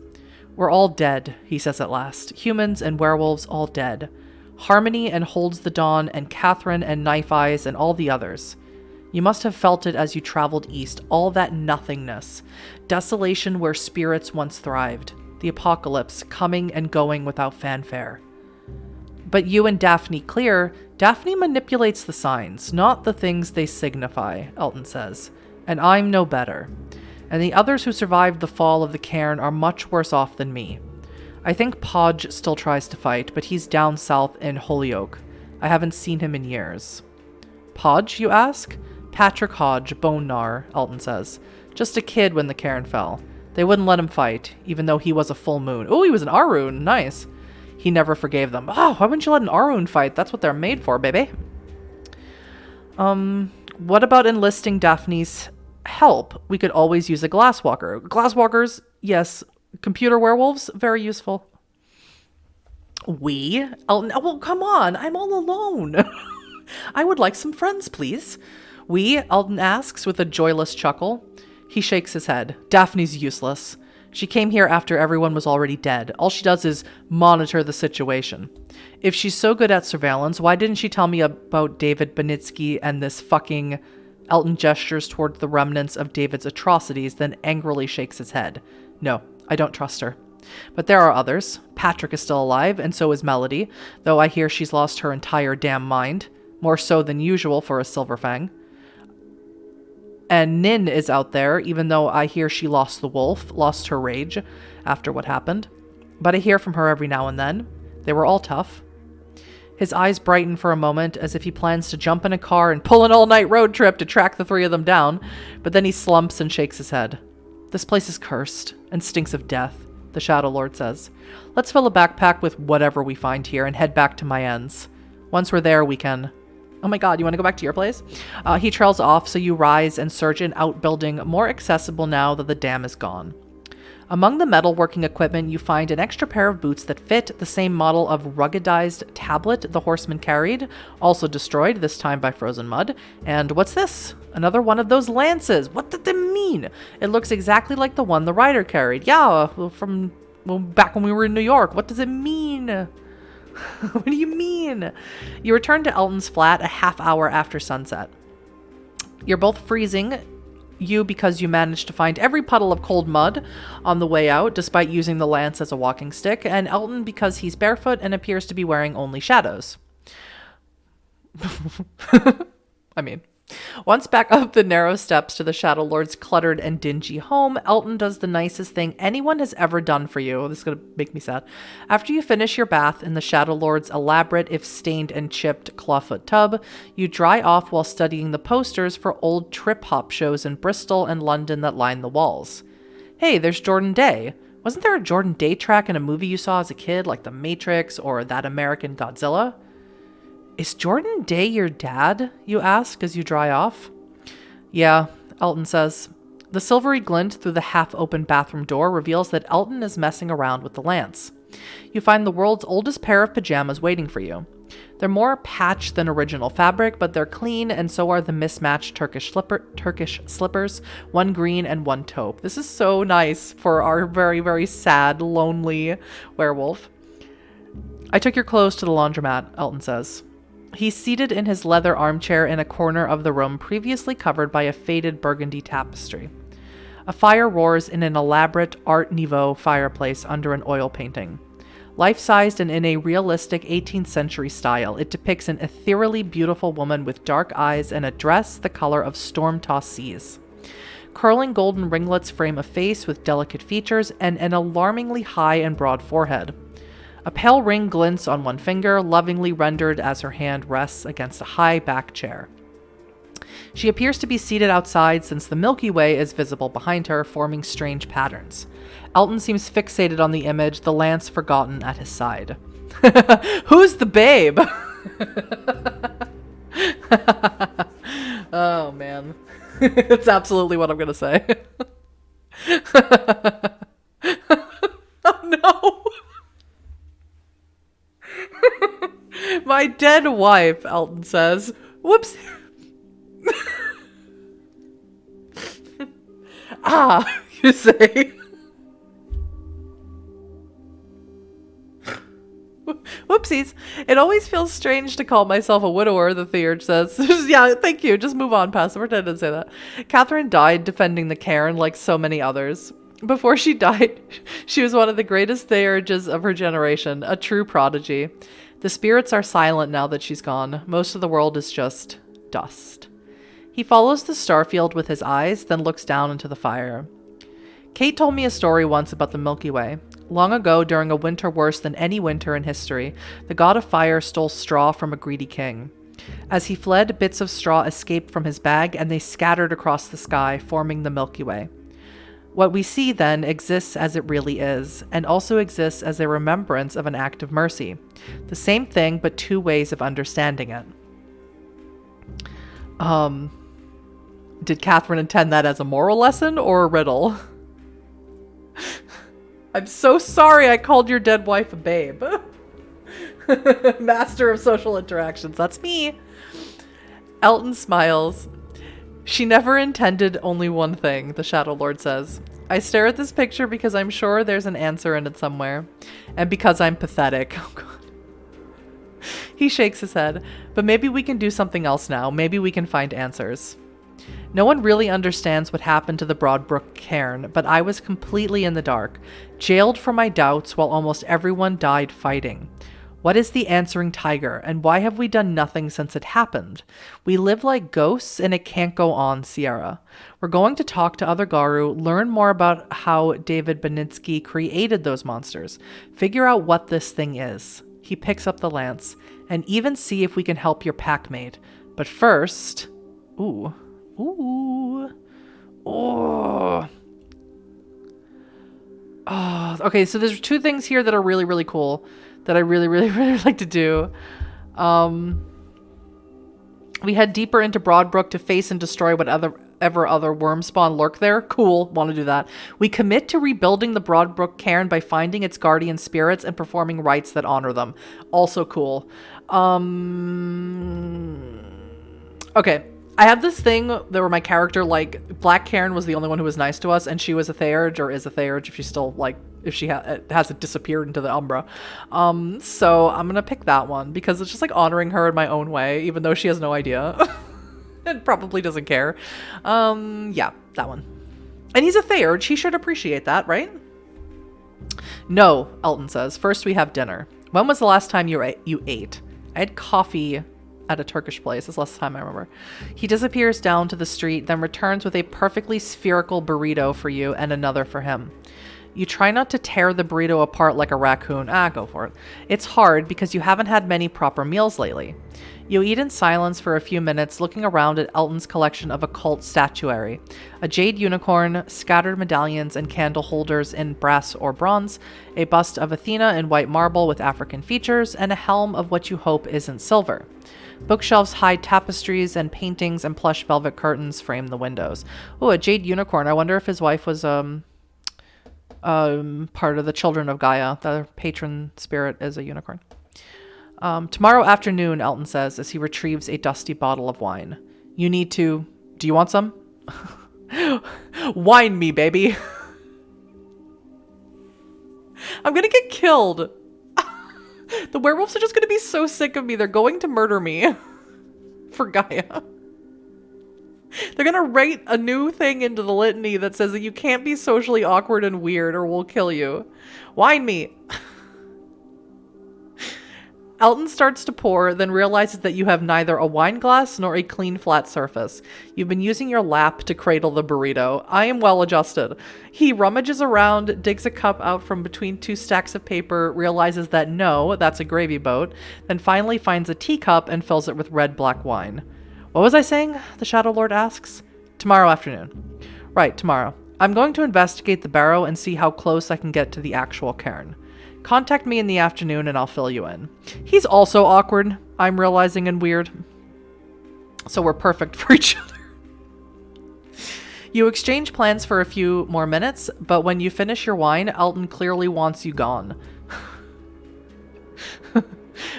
We're all dead, he says at last. Humans and werewolves all dead. Harmony and Holds the Dawn and Catherine and Knife Eyes and all the others. You must have felt it as you traveled east, all that nothingness. Desolation where spirits once thrived. The apocalypse, coming and going without fanfare. But you and Daphne Clear, Daphne manipulates the signs, not the things they signify, Elton says. And I'm no better. And the others who survived the fall of the cairn are much worse off than me. I think Podge still tries to fight, but he's down south in Holyoke. I haven't seen him in years. Podge, you ask? Patrick Hodge, Bone Gnar, Elton says. Just a kid when the cairn fell. They wouldn't let him fight, even though he was a full moon. Oh, he was an Arun. Nice. He never forgave them. Oh, why wouldn't you let an Arun fight? That's what they're made for, baby. What about enlisting Daphne's help? We could always use a glasswalker. Glasswalkers, yes. Computer werewolves, very useful. We? Elton, oh, well, come on. I'm all alone. I would like some friends, please. We? Elton asks with a joyless chuckle. He shakes his head. Daphne's useless. She came here after everyone was already dead. All she does is monitor the situation. If she's so good at surveillance, why didn't she tell me about David Banitsky and this fucking... Elton gestures toward the remnants of David's atrocities, then angrily shakes his head. No, I don't trust her. But there are others. Patrick is still alive, and so is Melody, though I hear she's lost her entire damn mind. More so than usual for a Silverfang. And Nin is out there, even though I hear she lost the wolf, lost her rage after what happened. But I hear from her every now and then. They were all tough. His eyes brighten for a moment, as if he plans to jump in a car and pull an all-night road trip to track the three of them down, but then he slumps and shakes his head. This place is cursed, and stinks of death, the Shadow Lord says. Let's fill a backpack with whatever we find here and head back to Mayenn's. Once we're there, we can... Oh my god, you want to go back to your place? He trails off, so you rise and search an outbuilding more accessible now that the dam is gone. Among the metalworking equipment, you find an extra pair of boots that fit the same model of ruggedized tablet the horseman carried, also destroyed, this time by frozen mud. And what's this? Another one of those lances. What did they mean? It looks exactly like the one the rider carried. Yeah, from back when we were in New York. What does it mean? What do you mean? You return to Elton's flat a half hour after sunset. You're both freezing, you because you managed to find every puddle of cold mud on the way out, despite using the lance as a walking stick, and Elton because he's barefoot and appears to be wearing only shadows. I mean... Once back up the narrow steps to the Shadow Lord's cluttered and dingy home, Elton does the nicest thing anyone has ever done for you. This is going to make me sad. After you finish your bath in the Shadow Lord's elaborate, if stained and chipped, clawfoot tub, you dry off while studying the posters for old trip-hop shows in Bristol and London that line the walls. Hey, there's Jordan Day. Wasn't there a Jordan Day track in a movie you saw as a kid, like The Matrix or That American Godzilla? Is Jordan Day your dad? You ask as you dry off. Yeah, Elton says. The silvery glint through the half-open bathroom door reveals that Elton is messing around with the lance. You find the world's oldest pair of pajamas waiting for you. They're more patched than original fabric, but they're clean, and so are the mismatched Turkish slippers, one green and one taupe. This is so nice for our very, very sad, lonely werewolf. I took your clothes to the laundromat, Elton says. He's seated in his leather armchair in a corner of the room previously covered by a faded burgundy tapestry. A fire roars in an elaborate Art Nouveau fireplace under an oil painting. Life-sized and in a realistic 18th century style, it depicts an ethereally beautiful woman with dark eyes and a dress the color of storm-tossed seas. Curling golden ringlets frame a face with delicate features and an alarmingly high and broad forehead. A pale ring glints on one finger, lovingly rendered as her hand rests against a high back chair. She appears to be seated outside since the Milky Way is visible behind her, forming strange patterns. Elton seems fixated on the image, the lance forgotten at his side. Who's the babe? Oh, man. It's absolutely what I'm gonna say. Oh no! My dead wife, Elton says. Whoops. Ah, you say. Whoopsies. It always feels strange to call myself a widower, the theurge says. Yeah, thank you. Just move on past it. Pretend I didn't say that. Catherine died defending the cairn like so many others. Before she died, she was one of the greatest theurges of her generation, a true prodigy. The spirits are silent now that she's gone. Most of the world is just dust. He follows the starfield with his eyes, then looks down into the fire. Kate told me a story once about the Milky Way. Long ago, during a winter worse than any winter in history, the god of fire stole straw from a greedy king. As he fled, bits of straw escaped from his bag, and they scattered across the sky, forming the Milky Way. What we see, then, exists as it really is, and also exists as a remembrance of an act of mercy. The same thing, but two ways of understanding it. Did Catherine intend that as a moral lesson or a riddle? I'm so sorry I called your dead wife a babe. Master of social interactions. That's me. Elton smiles. She never intended only one thing, the Shadow Lord says. I stare at this picture because I'm sure there's an answer in it somewhere. And because I'm pathetic. Oh, God. He shakes his head. But maybe we can do something else now. Maybe we can find answers. No one really understands what happened to the Broadbrook cairn, but I was completely in the dark, jailed for my doubts while almost everyone died fighting. What is the answering tiger, and why have we done nothing since it happened? We live like ghosts, and it can't go on, Sierra. We're going to talk to other Garu, learn more about how David Benitsky created those monsters, figure out what this thing is. He picks up the lance, and even see if we can help your packmate. But first... Ooh. Oh. Okay, so there's two things here that are really, really cool that I really, really, really like to do. We head deeper into Broadbrook to face and destroy whatever other worm spawn lurk there. Cool, want to do that. We commit to rebuilding the Broadbrook cairn by finding its guardian spirits and performing rites that honor them. Also cool. Okay. I have this thing that where my character, like, Black Cairn was the only one who was nice to us, and she was a theurge, or is a theurge if she's still, like, if she hasn't disappeared into the Umbra. So I'm gonna pick that one, because it's just, like, honoring her in my own way, even though she has no idea. And probably doesn't care. Yeah, that one. And he's a theurge, he should appreciate that, right? No, Elton says. First we have dinner. When was the last time you ate? I had coffee at a Turkish place. This last time I remember. He disappears down to the street, then returns with a perfectly spherical burrito for you and another for him. You try not to tear the burrito apart like a raccoon. Go for it. It's hard because you haven't had many proper meals lately. You eat in silence for a few minutes, looking around at Elton's collection of occult statuary. A jade unicorn, scattered medallions and candle holders in brass or bronze, a bust of Athena in white marble with African features, and a helm of what you hope isn't silver. Bookshelves hide tapestries and paintings, and plush velvet curtains frame the windows. Oh, a jade unicorn. I wonder if his wife was part of the Children of Gaia. The patron spirit is a unicorn. Tomorrow afternoon, Elton says as he retrieves a dusty bottle of wine. You need to... Do you want some? Wine me, baby. I'm gonna get killed. The werewolves are just going to be so sick of me. They're going to murder me for Gaia. They're going to write a new thing into the litany that says that you can't be socially awkward and weird or we'll kill you. Wine me. Elton starts to pour, then realizes that you have neither a wine glass nor a clean flat surface. You've been using your lap to cradle the burrito. I am well adjusted. He rummages around, digs a cup out from between two stacks of paper, realizes that no, that's a gravy boat, then finally finds a teacup and fills it with red-black wine. What was I saying? The Shadow Lord asks. Tomorrow afternoon. Right, tomorrow. I'm going to investigate the barrow and see how close I can get to the actual cairn. Contact me in the afternoon and I'll fill you in. He's also awkward, I'm realizing, and weird. So we're perfect for each other. You exchange plans for a few more minutes, but when you finish your wine, Elton clearly wants you gone.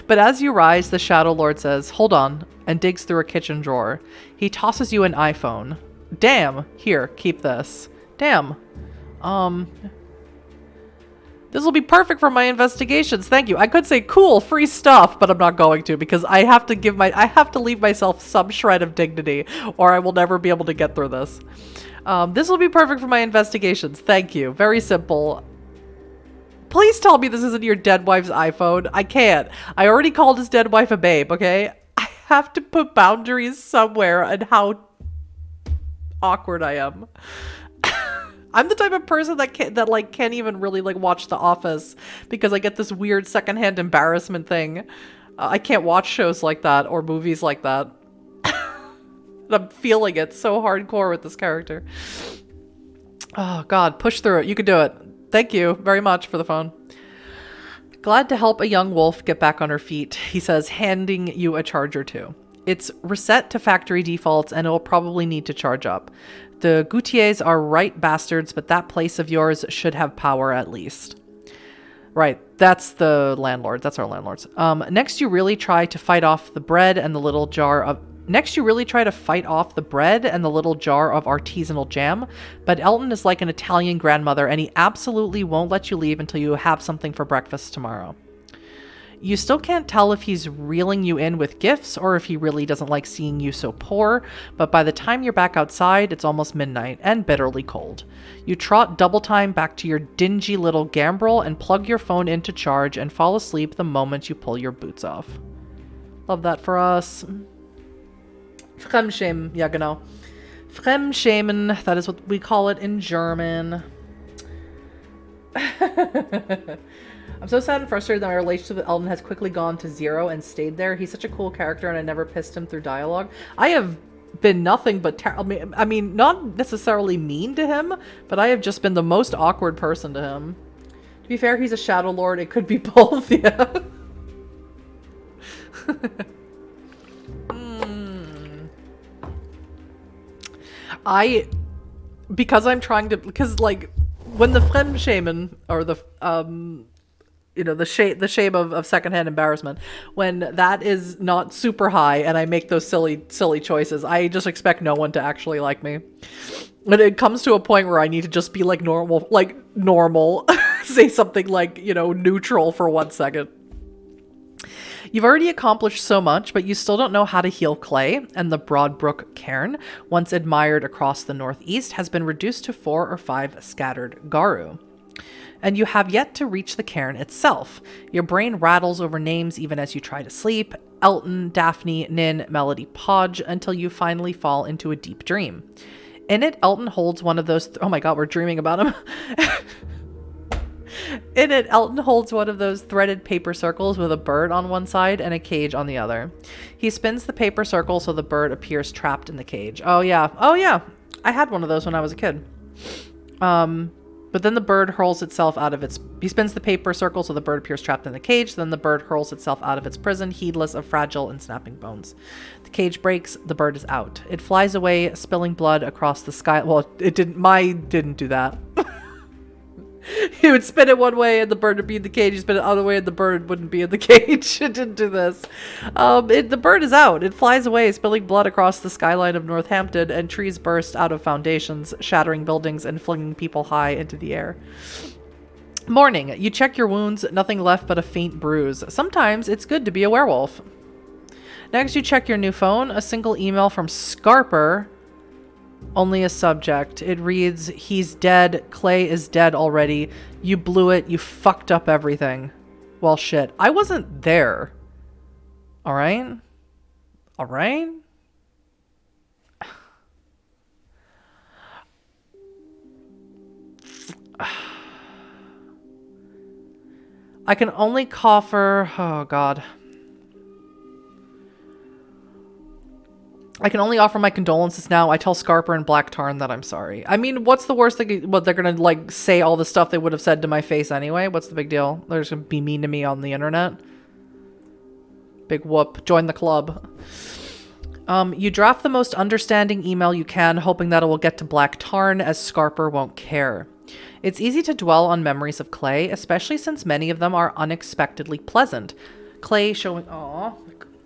But as you rise, the Shadow Lord says, "Hold on," and digs through a kitchen drawer. He tosses you an iPhone. "Damn, here, keep this." "Damn. This will be perfect for my investigations. Thank you." I could say cool, free stuff, but I'm not going to because I have to leave myself some shred of dignity or I will never be able to get through this. This will be perfect for my investigations. Thank you. Very simple. Please tell me this isn't your dead wife's iPhone. I can't. I already called his dead wife a babe, okay? I have to put boundaries somewhere and how awkward I am. I'm the type of person that can't even really watch The Office because I get this weird secondhand embarrassment thing. I can't watch shows like that or movies like that. I'm feeling it so hardcore with this character. Oh God, push through it. You can do it. Thank you very much for the phone. "Glad to help a young wolf get back on her feet," he says, handing you a charger too. "It's reset to factory defaults and it will probably need to charge up. The Goutiers are right bastards, but that place of yours should have power at least." Right, that's the landlord. That's our landlords. Next you really try to fight off the bread and the little jar of artisanal jam, but Elton is like an Italian grandmother and he absolutely won't let you leave until you have something for breakfast tomorrow. You still can't tell if he's reeling you in with gifts or if he really doesn't like seeing you so poor, but by the time you're back outside, it's almost midnight and bitterly cold. You trot double time back to your dingy little gambrel and plug your phone into charge and fall asleep the moment you pull your boots off. Love that for us. Fremdschämen, ja genau. Fremdschämen, that is what we call it in German. I'm so sad and frustrated that my relationship with Elton has quickly gone to zero and stayed there. He's such a cool character and I never pissed him through dialogue. I have been nothing but I mean, not necessarily mean to him, but I have just been the most awkward person to him. To be fair, he's a Shadow Lord. It could be both, yeah. Because when the Fremdschämen or the the shame of secondhand embarrassment, when that is not super high and I make those silly choices, I just expect no one to actually like me. When it comes to a point where I need to just be normal, say something neutral for 1 second. You've already accomplished so much, but you still don't know how to heal Clay, and the Broadbrook cairn, once admired across the northeast, has been reduced to 4 or 5 scattered Garu. And you have yet to reach the cairn itself. Your brain rattles over names even as you try to sleep: Elton, Daphne, Nin, Melody, Podge, until you finally fall into a deep dream. In it, Elton holds one of those... oh my god, we're dreaming about him. In it, Elton holds one of those threaded paper circles with a bird on one side and a cage on the other. He spins the paper circle so the bird appears trapped in the cage. Oh yeah. I had one of those when I was a kid. But then the bird hurls itself out of its... he spins the paper circle so the bird appears trapped in the cage. Then the bird hurls itself out of its prison, heedless of fragile and snapping bones. The cage breaks. The bird is out. It flies away, spilling blood across the sky. Well, it didn't... mine didn't do that. He would spin it one way and the bird would be in the cage. He'd spin it the other way and the bird wouldn't be in the cage. It didn't do this. The bird is out. It flies away, spilling blood across the skyline of Northampton, and trees burst out of foundations, shattering buildings and flinging people high into the air. Morning. You check your wounds. Nothing left but a faint bruise. Sometimes it's good to be a werewolf. Next, you check your new phone. A single email from Scarper. Only a subject. It reads, "He's dead. Clay is dead already. You blew it. You fucked up everything." Well, shit. I wasn't there. All right? All right? I can only offer... oh, God. I can only offer my condolences now. I tell Scarper and Black Tarn that I'm sorry. I mean, what's the worst thing? What, they're gonna, say all the stuff they would have said to my face anyway? What's the big deal? They're just gonna be mean to me on the internet? Big whoop. Join the club. You draft the most understanding email you can, hoping that it will get to Black Tarn, as Scarper won't care. It's easy to dwell on memories of Clay, especially since many of them are unexpectedly pleasant. Clay showing, aw.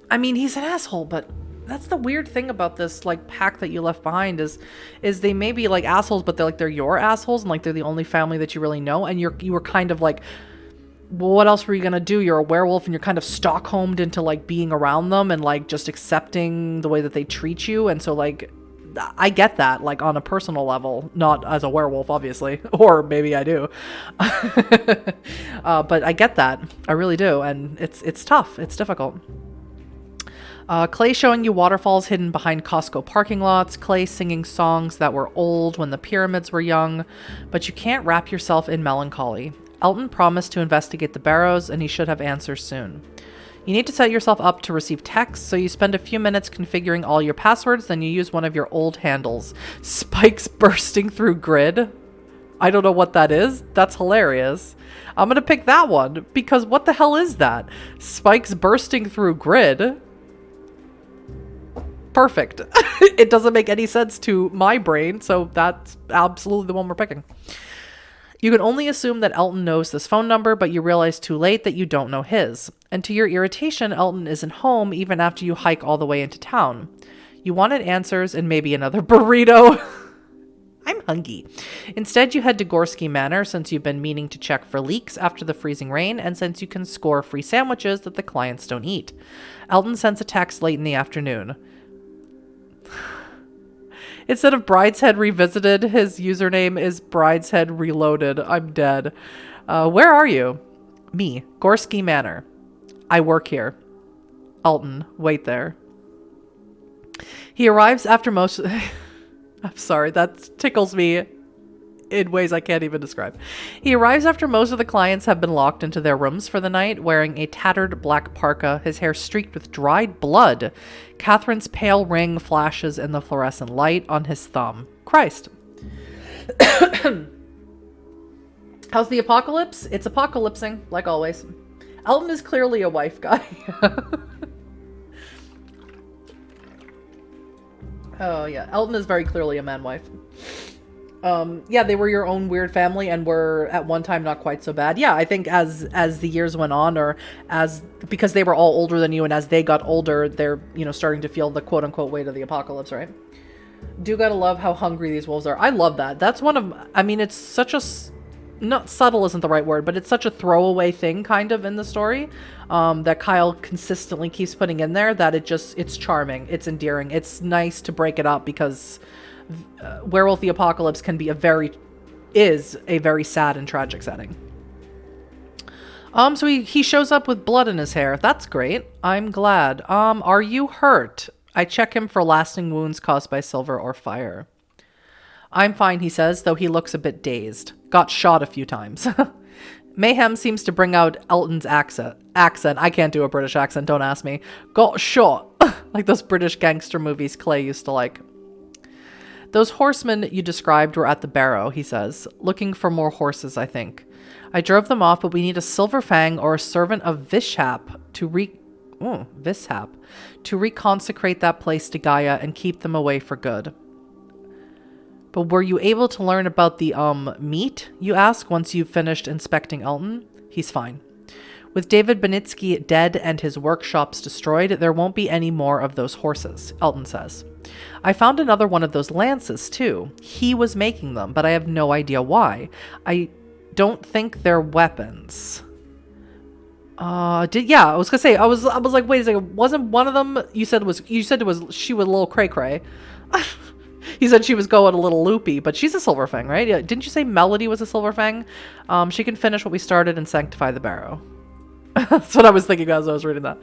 I mean, he's an asshole, but that's the weird thing about this, like, pack that you left behind is they may be, like, assholes, but they're your assholes, and, like, they're the only family that you really know, and you were kind of, like, well, what else were you gonna do? You're a werewolf, and you're kind of Stockholmed into, like, being around them and, like, just accepting the way that they treat you, and so, like, I get that, like, on a personal level, not as a werewolf, obviously, or maybe I do, but I get that, I really do, and it's tough, it's difficult. Clay showing you waterfalls hidden behind Costco parking lots, Clay singing songs that were old when the pyramids were young, but you can't wrap yourself in melancholy. Elton promised to investigate the barrows, and he should have answers soon. You need to set yourself up to receive texts, so you spend a few minutes configuring all your passwords, then you use one of your old handles. Spikes bursting through grid. I don't know what that is. That's hilarious. I'm gonna pick that one, because what the hell is that? Spikes bursting through grid? Perfect. It doesn't make any sense to my brain, so that's absolutely the one we're picking. You can only assume that Elton knows this phone number, but you realize too late that you don't know his. And to your irritation, Elton isn't home even after you hike all the way into town. You wanted answers and maybe another burrito. I'm hungry. Instead, you head to Gorski Manor since you've been meaning to check for leaks after the freezing rain and since you can score free sandwiches that the clients don't eat. Elton sends a text late in the afternoon. Instead of Brideshead Revisited, his username is Brideshead Reloaded. I'm dead. Where are you? Me, Gorski Manor. I work here. Elton, wait there. He arrives after most... I'm sorry, that tickles me in ways I can't even describe. He arrives after most of the clients have been locked into their rooms for the night, wearing a tattered black parka, his hair streaked with dried blood. Catherine's pale ring flashes in the fluorescent light on his thumb. Christ. How's the apocalypse? It's apocalypsing, like always. Elton is clearly a wife guy. Oh, yeah. Elton is very clearly a man-wife. Yeah, they were your own weird family and were at one time not quite so bad. Yeah, I think as the years went on, or because they were all older than you, and as they got older, they're, starting to feel the quote-unquote weight of the apocalypse, right? Do gotta love how hungry these wolves are. I love that. That's one of, it's such a, not subtle isn't the right word, but it's such a throwaway thing kind of in the story that Kyle consistently keeps putting in there that it's charming, it's endearing, it's nice to break it up because Werewolf the Apocalypse can be a very sad and tragic setting. So he shows up with blood in his hair. That's great. I'm glad. Are you hurt? I check him for lasting wounds caused by silver or fire. I'm fine, he says, though he looks a bit dazed. Got shot a few times. Mayhem seems to bring out Elton's accent. I can't do a British accent, don't ask me. Got shot. Like those British gangster movies Clay used to like. Those horsemen you described were at the barrow, he says. Looking for more horses, I think. I drove them off, but we need a Silver Fang or a servant of Vishap to reconsecrate that place to Gaia and keep them away for good. But were you able to learn about the, meat, you ask, once you've finished inspecting Elton? He's fine. With David Benitsky dead and his workshops destroyed, there won't be any more of those horses, Elton says. I found another one of those lances, too. He was making them, but I have no idea why. I don't think they're weapons. I was gonna say, I was like, wait a second, wasn't one of them, you said it was she was a little cray-cray. You said she was going a little loopy, but she's a Silver Fang, right? Yeah, didn't you say Melody was a Silver Fang? She can finish what we started and sanctify the barrow. That's what I was thinking as I was reading that.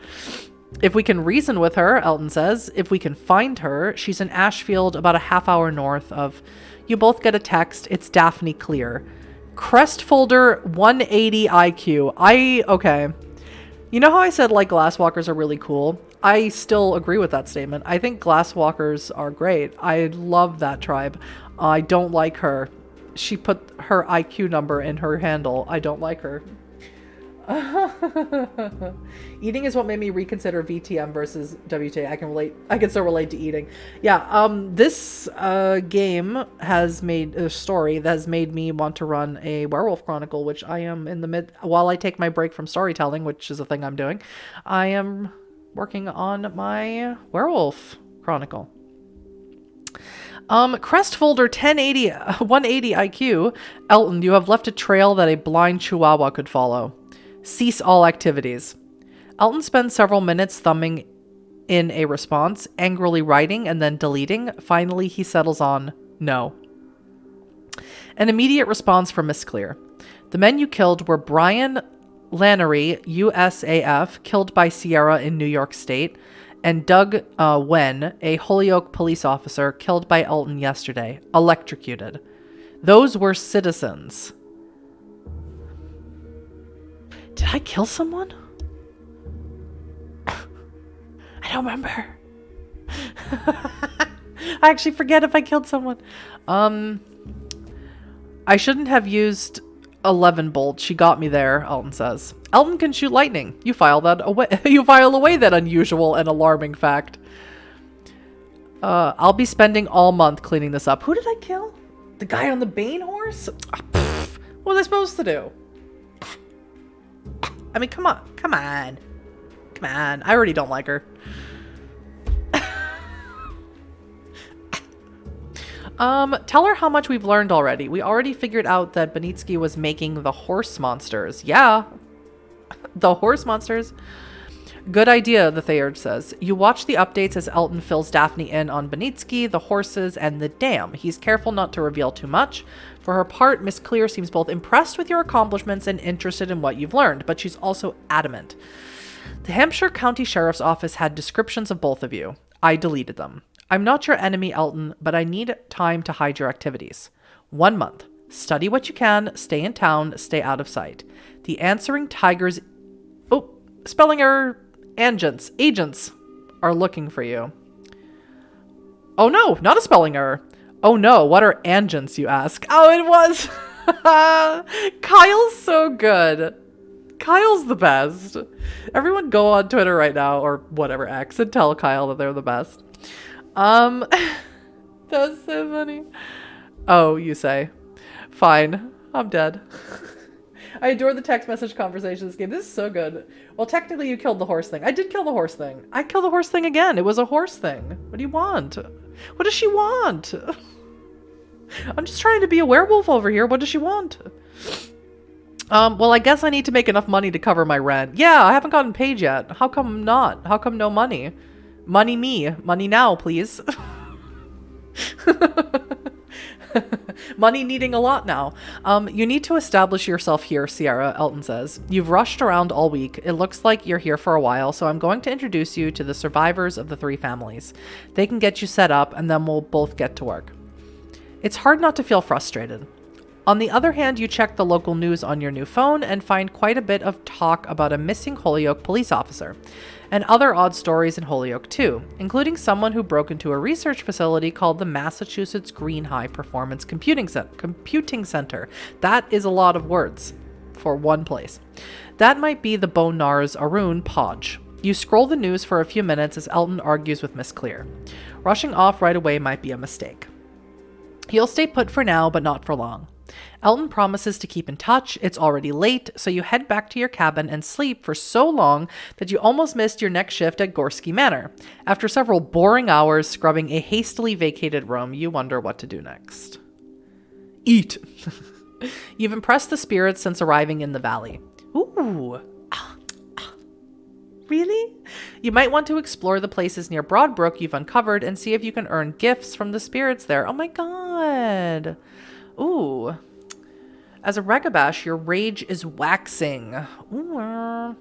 If we can reason with her, Elton says, if we can find her, she's in Ashfield about a half hour north of... You both get a text. It's Daphne Clear. Crest folder 180 IQ. Okay. You know how I said, like, glasswalkers are really cool? I still agree with that statement. I think glasswalkers are great. I love that tribe. I don't like her. She put her IQ number in her handle. I don't like her. Eating is what made me reconsider VTM versus WTA. I can relate. I can still relate to eating. Yeah. This game has made a story that has made me want to run a Werewolf Chronicle, which I am in the mid. While I take my break from storytelling, which is a thing I'm doing, I am working on my Werewolf Chronicle. Crest folder 180 IQ. Elton, you have left a trail that a blind chihuahua could follow. Cease all activities. Elton spends several minutes thumbing in a response, angrily writing and then deleting. Finally, he settles on no. An immediate response from Miss Clear. The men you killed were Brian Lannery, USAF, killed by Sierra in New York State, and Doug Wen, a Holyoke police officer, killed by Elton yesterday, electrocuted. Those were citizens. Did I kill someone? I don't remember. I actually forget if I killed someone. I shouldn't have used 11 bolt. She got me there, Elton says. Elton can shoot lightning. You file away that unusual and alarming fact. I'll be spending all month cleaning this up. Who did I kill? The guy on the Bane horse? What was I supposed to do? I mean, come on. I already don't like her. Tell her how much we've learned already. We already figured out that Benitsky was making the horse monsters. Yeah. The horse monsters. Good idea, the Thayard says. You watch the updates as Elton fills Daphne in on Benitsky, the horses, and the dam. He's careful not to reveal too much. For her part, Miss Clear seems both impressed with your accomplishments and interested in what you've learned, but she's also adamant. The Hampshire County Sheriff's Office had descriptions of both of you. I deleted them. I'm not your enemy, Elton, but I need time to hide your activities. 1 month. Study what you can, stay in town, stay out of sight. The answering tigers... Oh, spelling error. Agents are looking for you. Oh no, not a spelling error. Oh no, what are agents, you ask? Oh, it was... Kyle's so good. Kyle's the best. Everyone go on Twitter right now, or whatever, X, and tell Kyle that they're the best. That's so funny. Oh, you say. Fine. I'm dead. I adore the text message conversation in this game. This is so good. Well, technically you killed the horse thing. I did kill the horse thing. I killed the horse thing again. It was a horse thing. What do you want? What does she want? I'm just trying to be a werewolf over here. What does she want? Well, I guess I need to make enough money to cover my rent. Yeah, I haven't gotten paid yet. How come not? How come no money? Money me. Money now, please. Money needing a lot now. You need to establish yourself here, Sierra, Elton says. You've rushed around all week. It looks like you're here for a while, so I'm going to introduce you to the survivors of the 3 families. They can get you set up, and then we'll both get to work. It's hard not to feel frustrated. On the other hand, you check the local news on your new phone and find quite a bit of talk about a missing Holyoke police officer, and other odd stories in Holyoke too, including someone who broke into a research facility called the Massachusetts Green High Performance Computing Center. That is a lot of words for one place. That might be the Bonars Arun Podge. You scroll the news for a few minutes as Elton argues with Miss Clear. Rushing off right away might be a mistake. He'll stay put for now, but not for long. Elton promises to keep in touch. It's already late, so you head back to your cabin and sleep for so long that you almost missed your next shift at Gorski Manor. After several boring hours scrubbing a hastily vacated room, you wonder what to do next. Eat! You've impressed the spirits since arriving in the valley. Ooh! Really? You might want to explore the places near Broadbrook you've uncovered and see if you can earn gifts from the spirits there. Oh my god! Ooh. As a Ragabash, your rage is waxing. Ooh.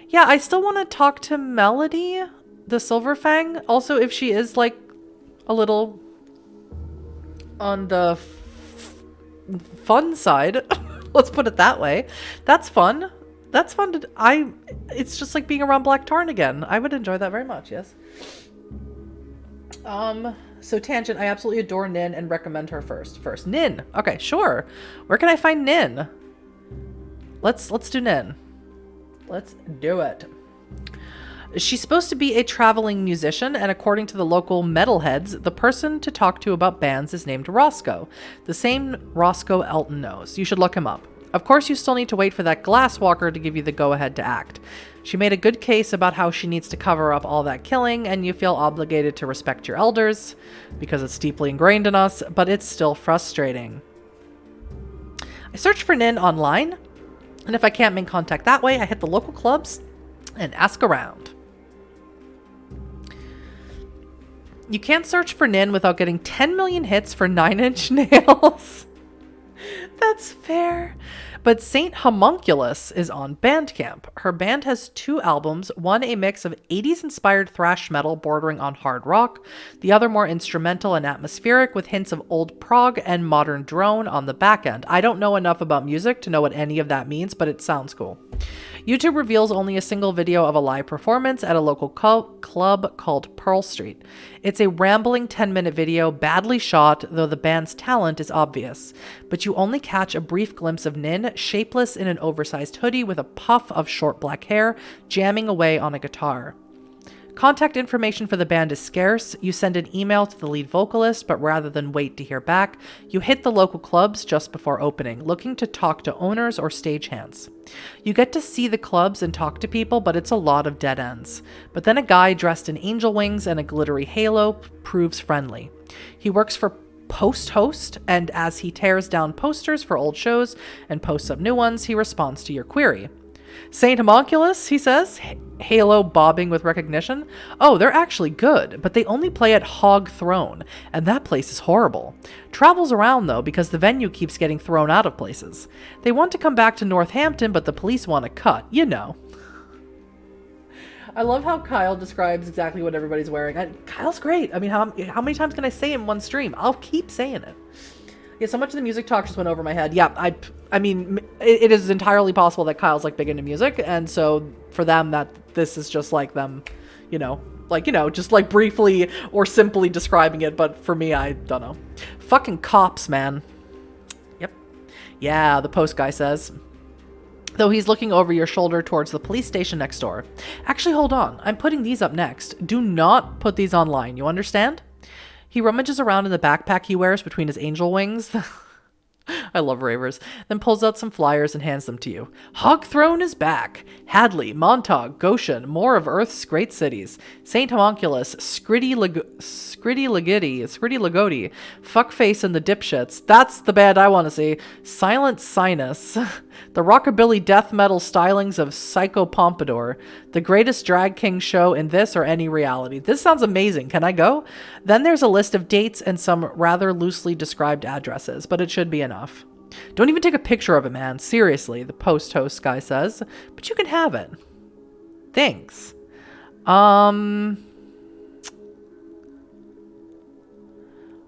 Yeah, I still want to talk to Melody, the Silverfang. Also, if she is, like, a little on the fun side. Let's put it that way. That's fun. That's fun to... It's just like being around Black Tarn again. I would enjoy that very much, yes. So Tangent, I absolutely adore Nin and recommend her first. Nin. Okay, sure. Where can I find Nin? Let's do Nin. Let's do it. She's supposed to be a traveling musician, and according to the local metalheads, the person to talk to about bands is named Roscoe. The same Roscoe Elton knows. You should look him up. Of course, you still need to wait for that glasswalker to give you the go-ahead to act. She made a good case about how she needs to cover up all that killing, and you feel obligated to respect your elders, because it's deeply ingrained in us, but it's still frustrating. I searched for Nin online, and if I can't make contact that way, I hit the local clubs and ask around. You can't search for Nin without getting 10 million hits for 9 Inch Nails. That's fair. But Saint Homunculus is on Bandcamp. Her band has 2 albums, one a mix of 80s-inspired thrash metal bordering on hard rock, the other more instrumental and atmospheric with hints of old prog and modern drone on the back end. I don't know enough about music to know what any of that means, but it sounds cool. YouTube reveals only a single video of a live performance at a local club called Pearl Street. It's a rambling 10-minute video, badly shot, though the band's talent is obvious. But you only catch a brief glimpse of Nin, shapeless in an oversized hoodie with a puff of short black hair, jamming away on a guitar. Contact information for the band is scarce. You send an email to the lead vocalist, but rather than wait to hear back, you hit the local clubs just before opening, looking to talk to owners or stagehands. You get to see the clubs and talk to people, but it's a lot of dead ends. But then a guy dressed in angel wings and a glittery halo proves friendly. He works for Post Host, and as he tears down posters for old shows and posts up new ones, he responds to your query. Saint Homunculus, he says, halo bobbing with recognition. Oh, they're actually good, but they only play at Hog Throne, and that place is horrible. Travels around, though, because the venue keeps getting thrown out of places. They want to come back to Northampton, but the police want to cut, you know. I love how Kyle describes exactly what everybody's wearing. Kyle's great. I mean, how many times can I say in one stream? I'll keep saying it. Yeah, so much of the music talk just went over my head. Yeah, I mean, it is entirely possible that Kyle's like big into music, and so for them that this is just like them, just like briefly or simply describing it, but for me, I don't know. Fucking cops, man. Yep. Yeah, the post guy says. Though he's looking over your shoulder towards the police station next door. Actually, hold on. I'm putting these up next. Do not put these online, you understand? He rummages around in the backpack he wears between his angel wings. I love ravers. Then pulls out some flyers and hands them to you. Hog Throne is back. Hadley, Montauk, Goshen, more of Earth's great cities. St. Homunculus, Skritty Lagodi, Fuckface and the Dipshits. That's the band I want to see. Silent Sinus. The rockabilly death metal stylings of Psycho Pompadour. The greatest drag king show in this or any reality. This sounds amazing. Can I go? Then there's a list of dates and some rather loosely described addresses, but it should be enough. Don't even take a picture of it, man. Seriously, the post host guy says. But you can have it. Thanks.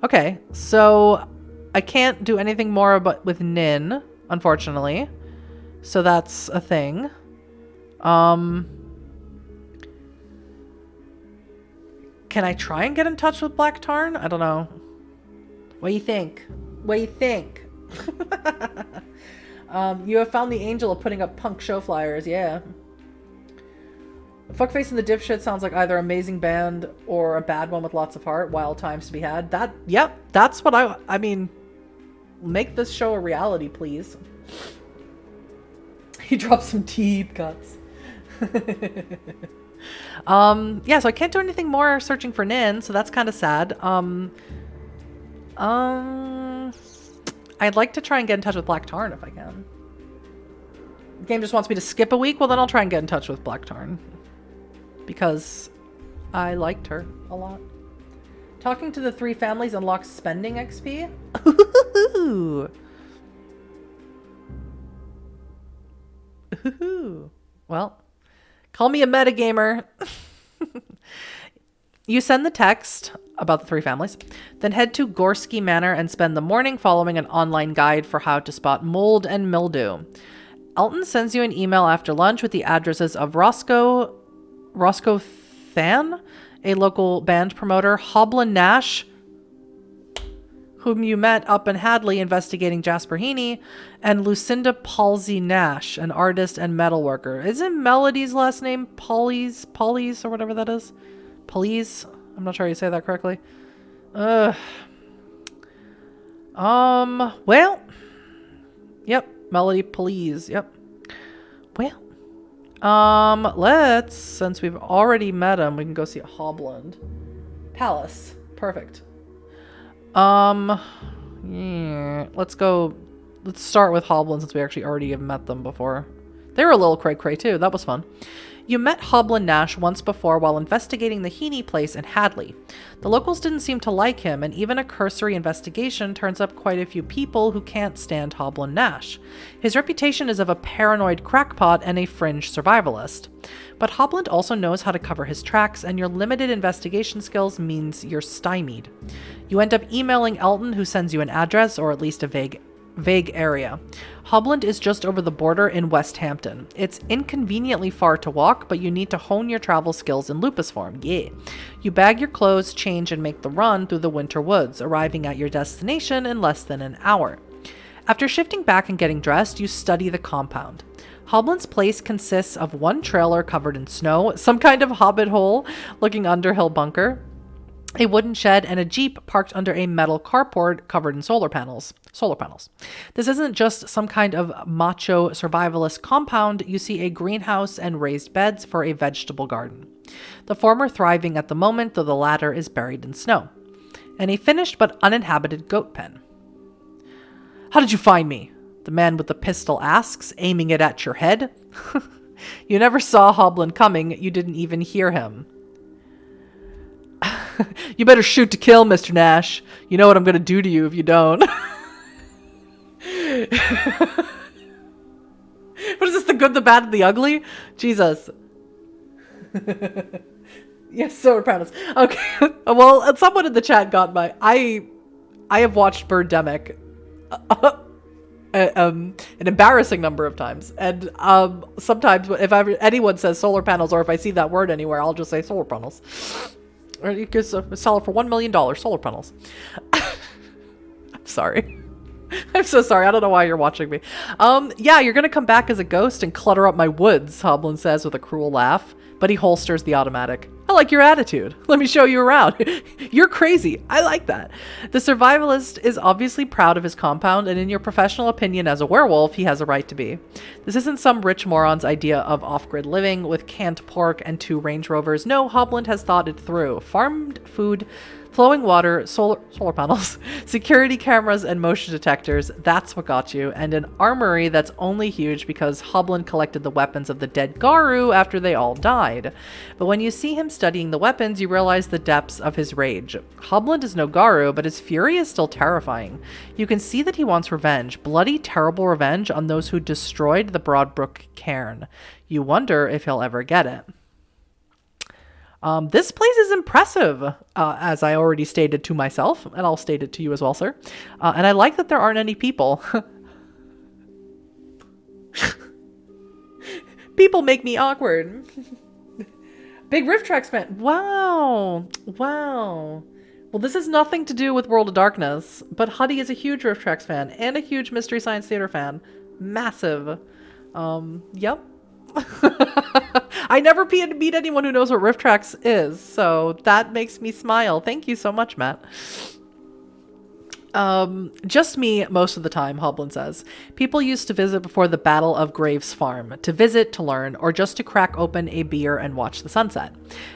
Okay, so I can't do anything more with Nin, unfortunately. So that's a thing. Can I try and get in touch with Black Tarn? I don't know. What do you think? What do you think? You have found the angel of putting up punk show flyers. Yeah. Fuckface and the Dipshit sounds like either amazing band or a bad one with lots of heart. Wild times to be had. Yep, that's what I mean, make this show a reality, please. He dropped some deep cuts. Yeah, so I can't do anything more searching for Nin, so that's kind of sad. I'd like to try and get in touch with Black Tarn if I can. The game just wants me to skip a week. Well, then I'll try and get in touch with Black Tarn. Because I liked her a lot. Talking to the 3 families unlocks spending XP. Ooh. Ooh. Well, call me a metagamer. You send the text about the 3 families, then head to Gorski Manor and spend the morning following an online guide for how to spot mold and mildew. Elton sends you an email after lunch with the addresses of Roscoe Than, a local band promoter, Hoblin Nash, whom you met up in Hadley investigating Jasper Heaney, and Lucinda Palsy Nash, an artist and metalworker. Isn't Melody's last name Paulies or whatever that is? Paulies? I'm not sure how you say that correctly. Well, yep, Melody Paulies, yep. Well, let's, since we've already met him, we can go see Hobland. Palace. Perfect. Yeah, let's start with Hobland since we actually already have met them before. They were a little cray-cray too. That was fun. You met Hobland Nash once before while investigating the Heaney place in Hadley. The locals didn't seem to like him, and even a cursory investigation turns up quite a few people who can't stand Hobland Nash. His reputation is of a paranoid crackpot and a fringe survivalist. But Hobland also knows how to cover his tracks, and your limited investigation skills means you're stymied. You end up emailing Elton, who sends you an address, or at least a vague area. Hobland is just over the border in West Hampton. It's inconveniently far to walk, but you need to hone your travel skills in lupus form. Yeah. You bag your clothes, change, and make the run through the winter woods, arriving at your destination in less than an hour. After shifting back and getting dressed, you study the compound. Hobland's place consists of one trailer covered in snow, some kind of hobbit hole looking Underhill bunker, a wooden shed, and a Jeep parked under a metal carport covered in solar panels. This isn't just some kind of macho survivalist compound. You see a greenhouse and raised beds for a vegetable garden. The former thriving at the moment, though the latter is buried in snow. And a finished but uninhabited goat pen. How did you find me? The man with the pistol asks, aiming it at your head. You never saw Hobland coming. You didn't even hear him. You better shoot to kill, Mr. Nash. You know what I'm going to do to you if you don't. What is this, the good, the bad, and the ugly? Jesus. Yes, solar panels. Okay. Well, someone in the chat got my... I have watched Birdemic an embarrassing number of times. And sometimes if anyone says solar panels, or if I see that word anywhere, I'll just say solar panels. Or you could sell it for $1 million, solar panels. I'm sorry. I'm so sorry. I don't know why you're watching me. Yeah, you're going to come back as a ghost and clutter up my woods, Hobland says with a cruel laugh. But he holsters the automatic. I like your attitude. Let me show you around. You're crazy. I like that. The survivalist is obviously proud of his compound, and in your professional opinion as a werewolf, he has a right to be. This isn't some rich moron's idea of off-grid living with canned pork and 2 Range Rovers. No, Hobland has thought it through. Farmed food, flowing water, solar panels, security cameras, and motion detectors. That's what got you. And an armory that's only huge because Hobland collected the weapons of the dead Garu after they all died. But when you see him studying the weapons, you realize the depths of his rage. Hobland is no Garu, but his fury is still terrifying. You can see that he wants revenge. Bloody, terrible revenge on those who destroyed the Broadbrook cairn. You wonder if he'll ever get it. This place is impressive, as I already stated to myself, and I'll state it to you as well, sir. And I like that there aren't any people. People make me awkward. Big Rift Tracks fan. Wow. Wow. Well, this has nothing to do with World of Darkness, but Huddy is a huge Rift Tracks fan and a huge Mystery Science Theater fan. Massive. Yep. I never meet anyone who knows what Rift Tracks is, so that makes me smile. Thank you so much, Matt. Just me most of the time, Hobland says. People used to visit before the Battle of Graves Farm, to visit, to learn, or just to crack open a beer and watch the sunset.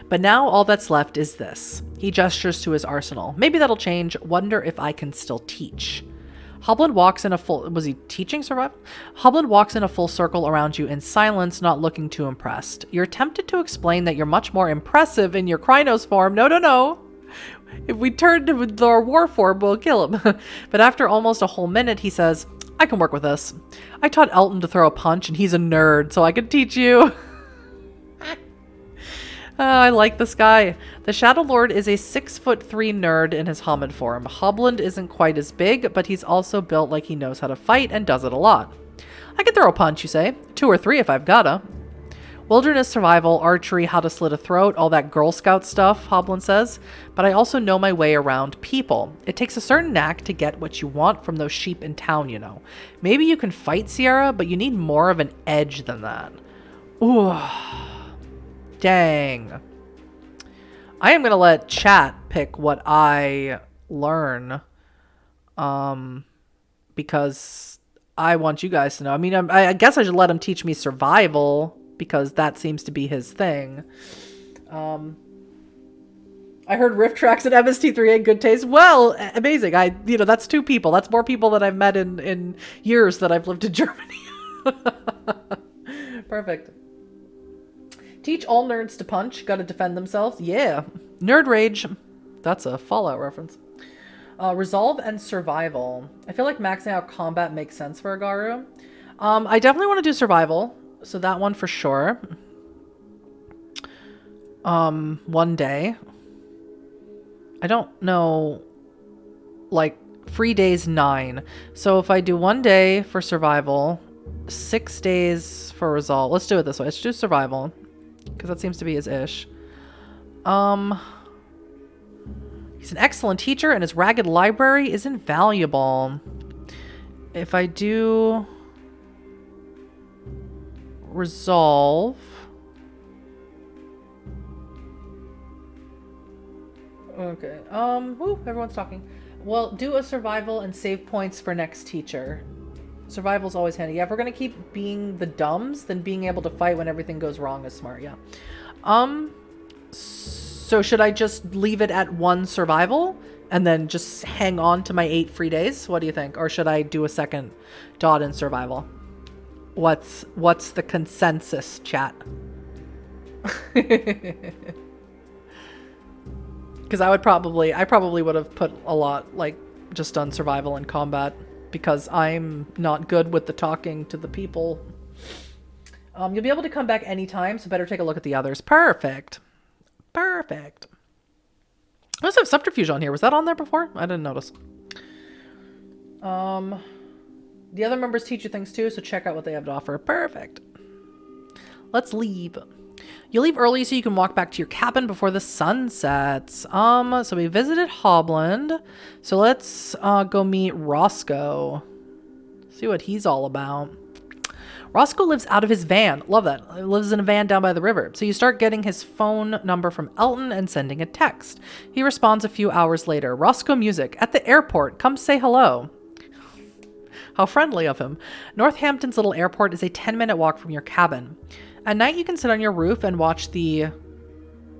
But now all that's left is this. He gestures to his arsenal. Maybe that'll change. Wonder if I can still teach. Hobland walks in a full... Was he teaching survival? Hobland walks in a full circle around you in silence, not looking too impressed. You're tempted to explain that you're much more impressive in your Krynos form. No. If we turn to our war form, we'll kill him. But after almost a whole minute, he says, I can work with this. I taught Elton to throw a punch, and he's a nerd, so I can teach you. I like this guy. The Shadow Lord is a 6'3" nerd in his Homid form. Hobland isn't quite as big, but he's also built like he knows how to fight and does it a lot. I can throw a punch, you say. 2 or 3 if I've gotta. Wilderness survival, archery, how to slit a throat, all that Girl Scout stuff, Hoblin says. But I also know my way around people. It takes a certain knack to get what you want from those sheep in town, you know. Maybe you can fight Sierra, but you need more of an edge than that. Ooh. Dang. I am going to let chat pick what I learn. Because I want you guys to know. I mean, I guess I should let him teach me survival, because that seems to be his thing. I heard riff tracks at MST3 ain't good taste. Well, amazing. That's 2 people. That's more people that I've met in years that I've lived in Germany. Perfect. Teach all nerds to punch. Gotta defend themselves. Yeah. Nerd rage. That's a Fallout reference. Resolve and survival. I feel like maxing out combat makes sense for Agaru. I definitely want to do survival. So that one for sure. One day. I don't know. Like, free days 9. So if I do 1 day for survival, 6 days for resolve. Let's do it this way. Let's do survival, because that seems to be his ish. He's an excellent teacher, and his ragged library is invaluable. If I do resolve, okay. Everyone's talking. Well, do a survival and save points for next teacher. Survival's always handy. Yeah, if we're gonna keep being the dumbs, then being able to fight when everything goes wrong is smart. Yeah. So should I just leave it at 1 survival and then just hang on to my 8 free days? What do you think? Or should I do a second dot in survival? What's the consensus, chat? Because I probably would have put a lot, like, just done survival and combat, because I'm not good with the talking to the people. You'll be able to come back anytime, so better take a look at the others. Perfect. Perfect. I also have subterfuge on here. Was that on there before? I didn't notice. The other members teach you things too, so check out what they have to offer. Perfect. Let's leave. You leave early so you can walk back to your cabin before the sun sets. So we visited Hobland. So let's go meet Roscoe. See what he's all about. Roscoe lives out of his van. Love that. He lives in a van down by the river. So you start getting his phone number from Elton and sending a text. He responds a few hours later. Roscoe Music, at the airport. Come say hello. How friendly of him. Northampton's little airport is a 10-minute walk from your cabin. At night, you can sit on your roof and watch the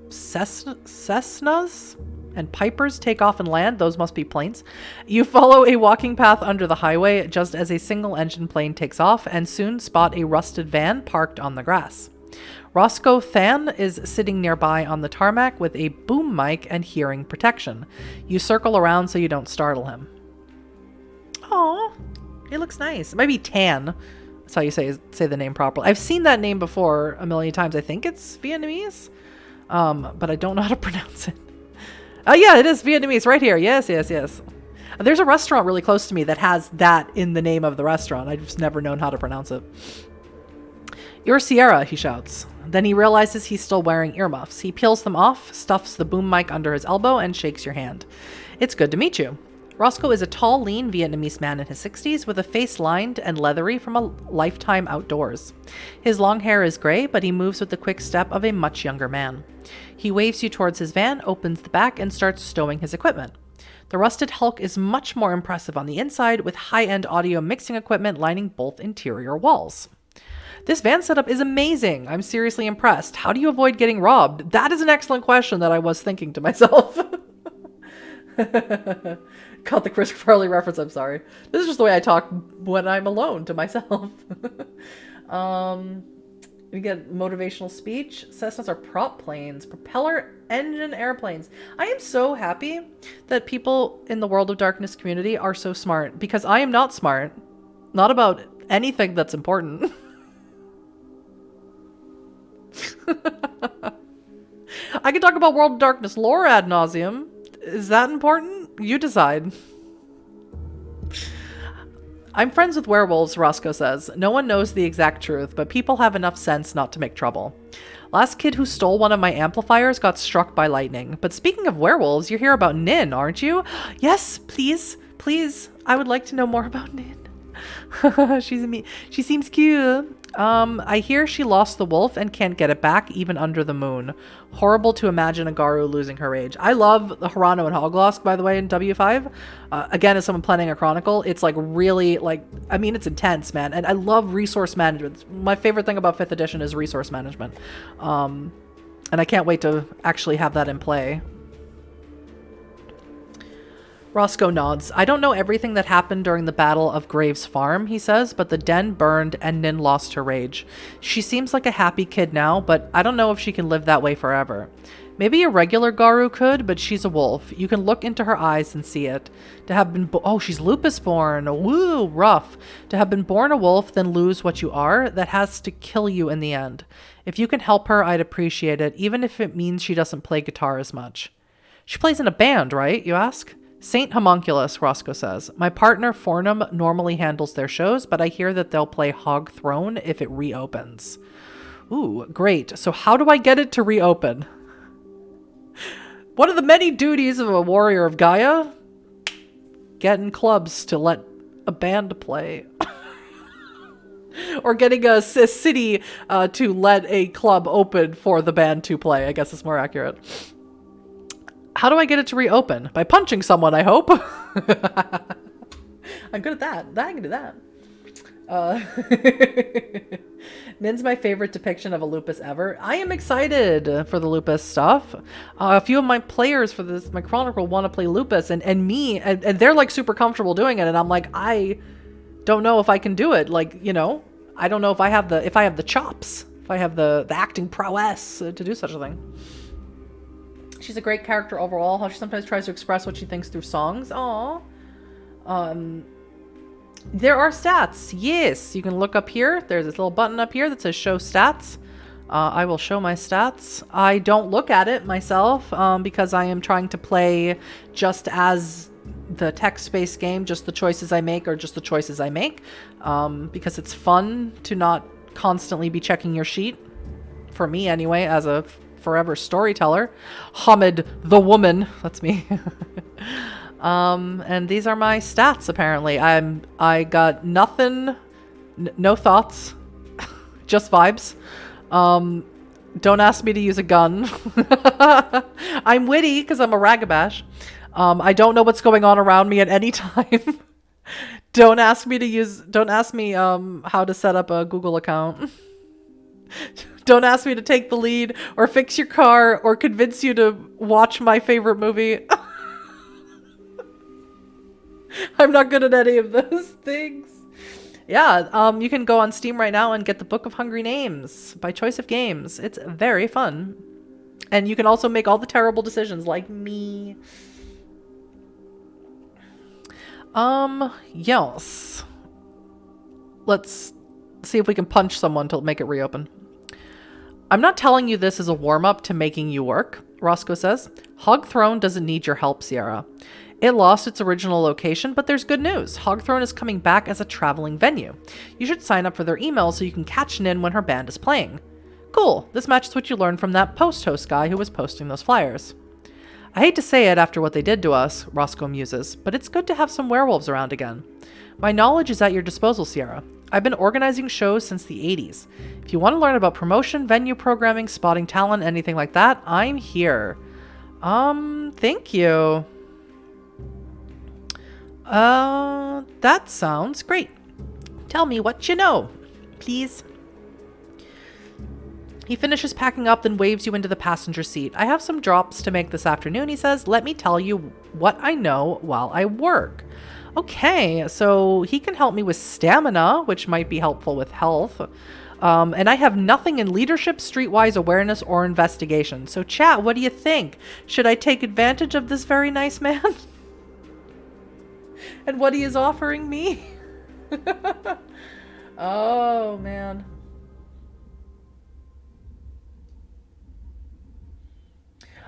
Cessnas and Pipers take off and land. Those must be planes. You follow a walking path under the highway just as a single-engine plane takes off and soon spot a rusted van parked on the grass. Roscoe Than is sitting nearby on the tarmac with a boom mic and hearing protection. You circle around so you don't startle him. Oh, he looks nice. It might be Tan. That's how you say the name properly. I've seen that name before a million times. I think it's Vietnamese, but I don't know how to pronounce it. Oh, yeah, it is Vietnamese right here. Yes, yes, yes. There's a restaurant really close to me that has that in the name of the restaurant. I've just never known how to pronounce it. You're Sierra, he shouts. Then he realizes he's still wearing earmuffs. He peels them off, stuffs the boom mic under his elbow, and shakes your hand. It's good to meet you. Roscoe is a tall, lean Vietnamese man in his 60s with a face lined and leathery from a lifetime outdoors. His long hair is gray, but he moves with the quick step of a much younger man. He waves you towards his van, opens the back, and starts stowing his equipment. The rusted Hulk is much more impressive on the inside, with high-end audio mixing equipment lining both interior walls. This van setup is amazing. I'm seriously impressed. How do you avoid getting robbed? That is an excellent question that I was thinking to myself. Caught the Chris Farley reference, I'm sorry. This is just the way I talk when I'm alone to myself. We get motivational speech. Cessnas are prop planes, propeller engine airplanes. I am so happy that people in the World of Darkness community are so smart, because I am not smart. Not about anything that's important. I can talk about World of Darkness lore ad nauseum. Is that important? You decide. I'm friends with werewolves, Roscoe says. No one knows the exact truth, but people have enough sense not to make trouble. Last kid who stole one of my amplifiers got struck by lightning. But speaking of werewolves, you hear about Nin, aren't you? Yes, please, please. I would like to know more about Nin. She seems cute. I hear she lost the wolf and can't get it back, even under the moon. Horrible to imagine a Garu losing her rage. I love the Hirano and Hoglosk, by the way, in W5. Again, as someone planning a chronicle, it's like really, like, I mean, it's intense, man. And I love resource management. My favorite thing about 5th edition is resource management. And I can't wait to actually have that in play. Roscoe nods. I don't know everything that happened during the Battle of Graves Farm, he says, but the den burned and Nin lost her rage. She seems like a happy kid now, but I don't know if she can live that way forever. Maybe a regular Garu could, but she's a wolf. You can look into her eyes and see it. To have been... oh, she's lupus born. Woo, rough. To have been born a wolf, then lose what you are, that has to kill you in the end. If you can help her, I'd appreciate it, even if it means she doesn't play guitar as much. She plays in a band, right, you ask? Saint Homunculus, Roscoe says. My partner, Fornum, normally handles their shows, but I hear that they'll play Hog Throne if it reopens. Ooh, great. So how do I get it to reopen? One of the many duties of a warrior of Gaia? Getting clubs to let a band play. Or getting a city to let a club open for the band to play. I guess it's more accurate. How do I get it to reopen? By punching someone, I hope. I'm good at that. I can do that. Nin's my favorite depiction of a lupus ever. I am excited for the lupus stuff. A few of my players for this, my chronicle, want to play lupus, and they're like super comfortable doing it, and I'm like, I don't know if I can do it. Like, you know, I don't know if I have the chops, if I have the acting prowess to do such a thing. She's a great character overall. How she sometimes tries to express what she thinks through songs. Aww. There are stats. Yes, you can look up here. There's this little button up here that says show stats. I will show my stats. I don't look at it myself because I am trying to play just as the text-based game. Just the choices I make are just the choices I make. Because it's fun to not constantly be checking your sheet. For me anyway, as a forever storyteller. Hamid the woman, that's me. And these are my stats apparently. I got nothing, no thoughts, just vibes. Don't ask me to use a gun. I'm witty because I'm a ragabash. I don't know what's going on around me at any time. Don't ask me how to set up a Google account. Don't ask me to take the lead or fix your car or convince you to watch my favorite movie. I'm not good at any of those things. Yeah, you can go on Steam right now and get the Book of Hungry Names by Choice of Games. It's very fun. And you can also make all the terrible decisions like me. Yes. Let's see if we can punch someone to make it reopen. I'm not telling you this as a warm-up to making you work, Roscoe says. Hog Throne doesn't need your help, Sierra. It lost its original location, but there's good news. Hog Throne is coming back as a traveling venue. You should sign up for their email so you can catch Nin when her band is playing. Cool. This matches what you learned from that post-host guy who was posting those flyers. I hate to say it after what they did to us, Roscoe muses, but it's good to have some werewolves around again. My knowledge is at your disposal, Sierra. I've been organizing shows since the 80s. If you want to learn about promotion, venue programming, spotting talent, anything like that, I'm here. Thank you. That sounds great. Tell me what you know, please. He finishes packing up, then waves you into the passenger seat. I have some drops to make this afternoon, he says. Let me tell you what I know while I work. Okay, so he can help me with stamina, which might be helpful with health. And I have nothing in leadership, streetwise awareness, or investigation. So chat, what do you think? Should I take advantage of this very nice man? And what he is offering me? Oh, man.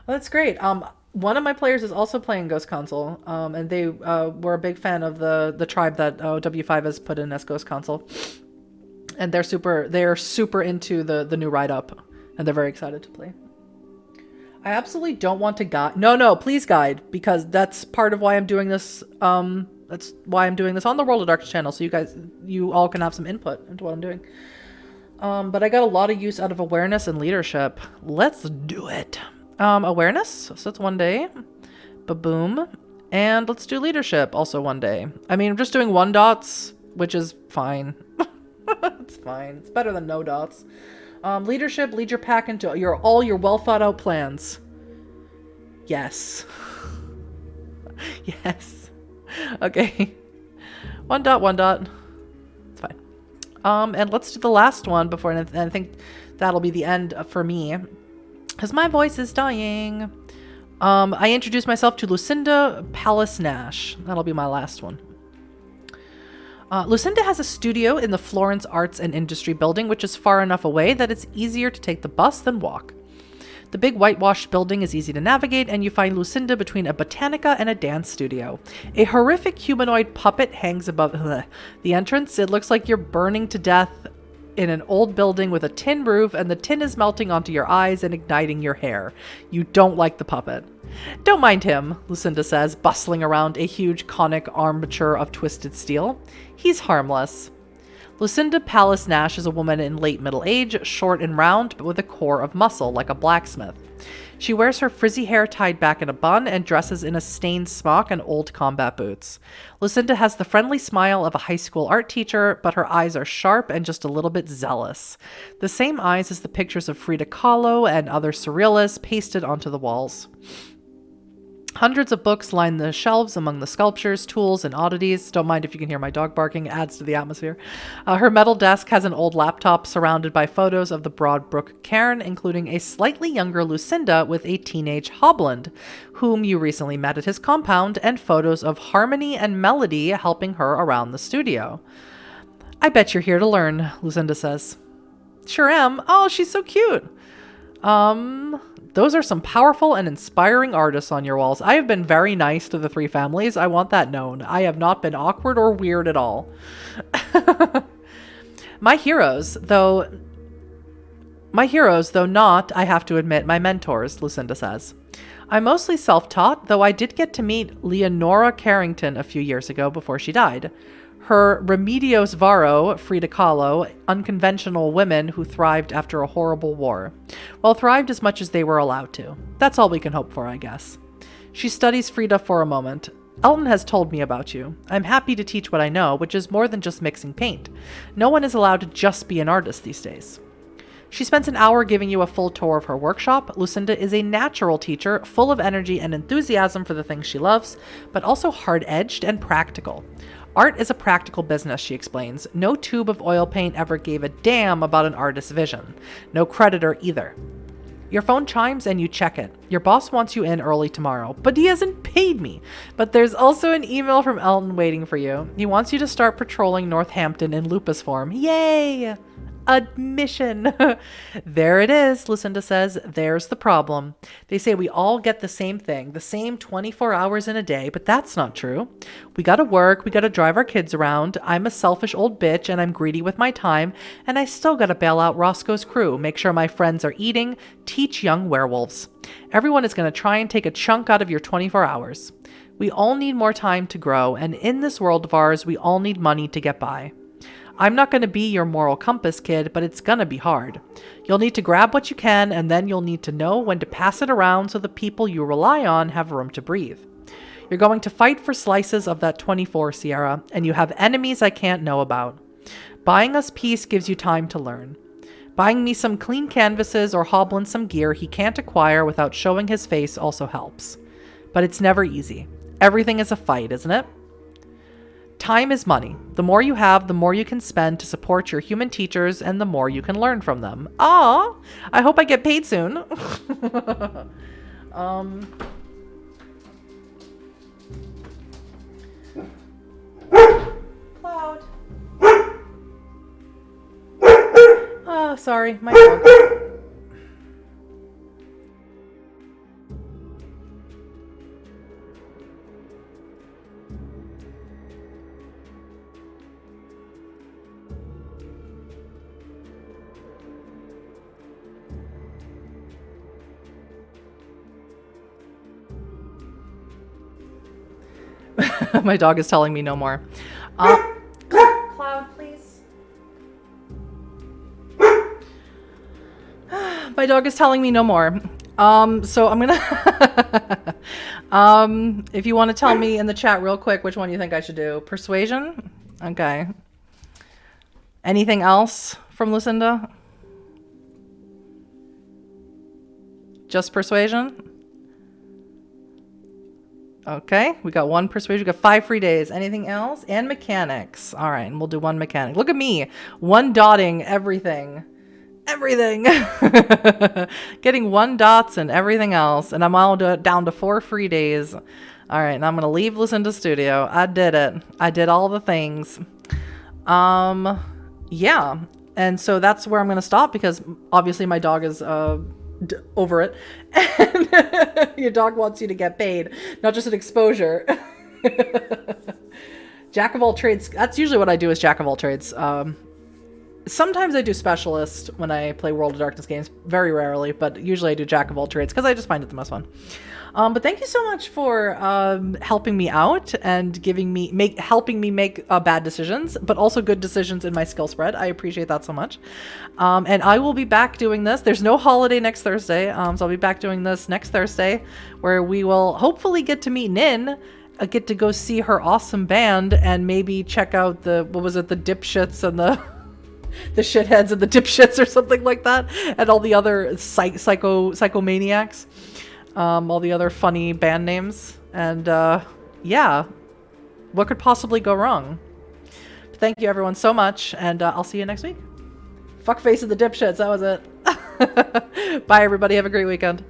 Well, that's great. One of my players is also playing Ghost Console, and they were a big fan of the tribe that W5 has put in as Ghost Console, and they're super into the new write up, and they're very excited to play. I absolutely don't want to guide. No, please guide, because that's part of why I'm doing this. That's why I'm doing this on the World of Darkness channel, so you all can have some input into what I'm doing. But I got a lot of use out of awareness and leadership. Let's do it. Awareness, so that's 1 day. Ba-boom. And let's do leadership, also 1 day. I mean, I'm just doing 1 dots, which is fine. It's fine. It's better than no dots. Leadership, lead your pack into all your well thought out plans. Yes. Yes. Okay. 1 dot, 1 dot. It's fine. And let's do the last one before, and I think that'll be the end for me, because my voice is dying. I introduced myself to Lucinda Palace Nash. That'll be my last one. Lucinda has a studio in the Florence Arts and Industry building, which is far enough away that it's easier to take the bus than walk. The big whitewashed building is easy to navigate, and you find Lucinda between a botanica and a dance studio. A horrific humanoid puppet hangs above the entrance. It looks like you're burning to death in an old building with a tin roof, and the tin is melting onto your eyes and igniting your hair. You don't like the puppet. Don't mind him, Lucinda says, bustling around a huge conic armature of twisted steel. He's harmless. Lucinda Palace Nash is a woman in late middle age, short and round, but with a core of muscle, like a blacksmith. She wears her frizzy hair tied back in a bun and dresses in a stained smock and old combat boots. Lucinda has the friendly smile of a high school art teacher, but her eyes are sharp and just a little bit zealous. The same eyes as the pictures of Frida Kahlo and other surrealists pasted onto the walls. Hundreds of books line the shelves among the sculptures, tools, and oddities. Don't mind if you can hear my dog barking. It adds to the atmosphere. Her metal desk has an old laptop surrounded by photos of the Broadbrook Cairn, including a slightly younger Lucinda with a teenage Hobland, whom you recently met at his compound, and photos of Harmony and Melody helping her around the studio. I bet you're here to learn, Lucinda says. Sure am. Oh, she's so cute. Those are some powerful and inspiring artists on your walls. I have been very nice to the 3 families. I want that known. I have not been awkward or weird at all. My heroes, though not, I have to admit, my mentors, Lucinda says. I'm mostly self-taught, though I did get to meet Leonora Carrington a few years ago before she died. Her Remedios Varo, Frida Kahlo, unconventional women who thrived after a horrible war. Well, thrived as much as they were allowed to. That's all we can hope for, I guess. She studies Frida for a moment. Elton has told me about you. I'm happy to teach what I know, which is more than just mixing paint. No one is allowed to just be an artist these days. She spends an hour giving you a full tour of her workshop. Lucinda is a natural teacher, full of energy and enthusiasm for the things she loves, but also hard-edged and practical. Art is a practical business, she explains. No tube of oil paint ever gave a damn about an artist's vision. No creditor either. Your phone chimes and you check it. Your boss wants you in early tomorrow, but he hasn't paid me. But there's also an email from Elton waiting for you. He wants you to start patrolling Northampton in lupus form. Yay! Admission. There it is, Lucinda says. There's the problem. They say we all get the same thing, the same 24 hours in a day, but that's not true. We gotta work, we gotta drive our kids around. I'm a selfish old bitch and I'm greedy with my time, and I still gotta bail out Roscoe's crew, make sure my friends are eating, teach young werewolves. Everyone is gonna try and take a chunk out of your 24 hours. We all need more time to grow, and in this world of ours, we all need money to get by. I'm not going to be your moral compass, kid, but it's going to be hard. You'll need to grab what you can, and then you'll need to know when to pass it around so the people you rely on have room to breathe. You're going to fight for slices of that 24, Sierra, and you have enemies I can't know about. Buying us peace gives you time to learn. Buying me some clean canvases or Hoblin some gear he can't acquire without showing his face also helps. But it's never easy. Everything is a fight, isn't it? Time is money. The more you have, the more you can spend to support your human teachers, and the more you can learn from them. Aw, I hope I get paid soon. Cloud. Oh, sorry, my dog. My dog is telling me no more. Cloud, please. My dog is telling me no more. So I'm gonna if you want to tell me in the chat real quick which one you think I should do. Persuasion? Okay. Anything else from Lucinda? Just persuasion? Okay, we got one persuasion. We got 5 free days. Anything else? And mechanics. All right, and we'll do 1 mechanic. Look at me, 1 dotting everything. Everything. Getting 1 dots and everything else. And I'm all down to 4 free days. All right, and I'm going to leave Lucinda's studio. I did it. I did all the things. Yeah. And so that's where I'm going to stop because obviously my dog is over it. And your dog wants you to get paid, not just an exposure. Jack of all trades. That's usually what I do is jack of all trades. Sometimes I do specialist when I play World of Darkness games. Very rarely, but usually I do jack of all trades because I just find it the most fun. But thank you so much for helping me out and helping me make bad decisions, but also good decisions in my skill spread. I appreciate that so much. And I will be back doing this. There's no holiday next Thursday, so I'll be back doing this next Thursday, where we will hopefully get to meet Nin, get to go see her awesome band, and maybe check out the dipshits and the shitheads and the dipshits or something like that, and all the other psychomaniacs. All the other funny band names. And yeah, what could possibly go wrong? Thank you everyone so much, and I'll see you next week. Fuckface of the dipshits, that was it. Bye everybody, have a great weekend.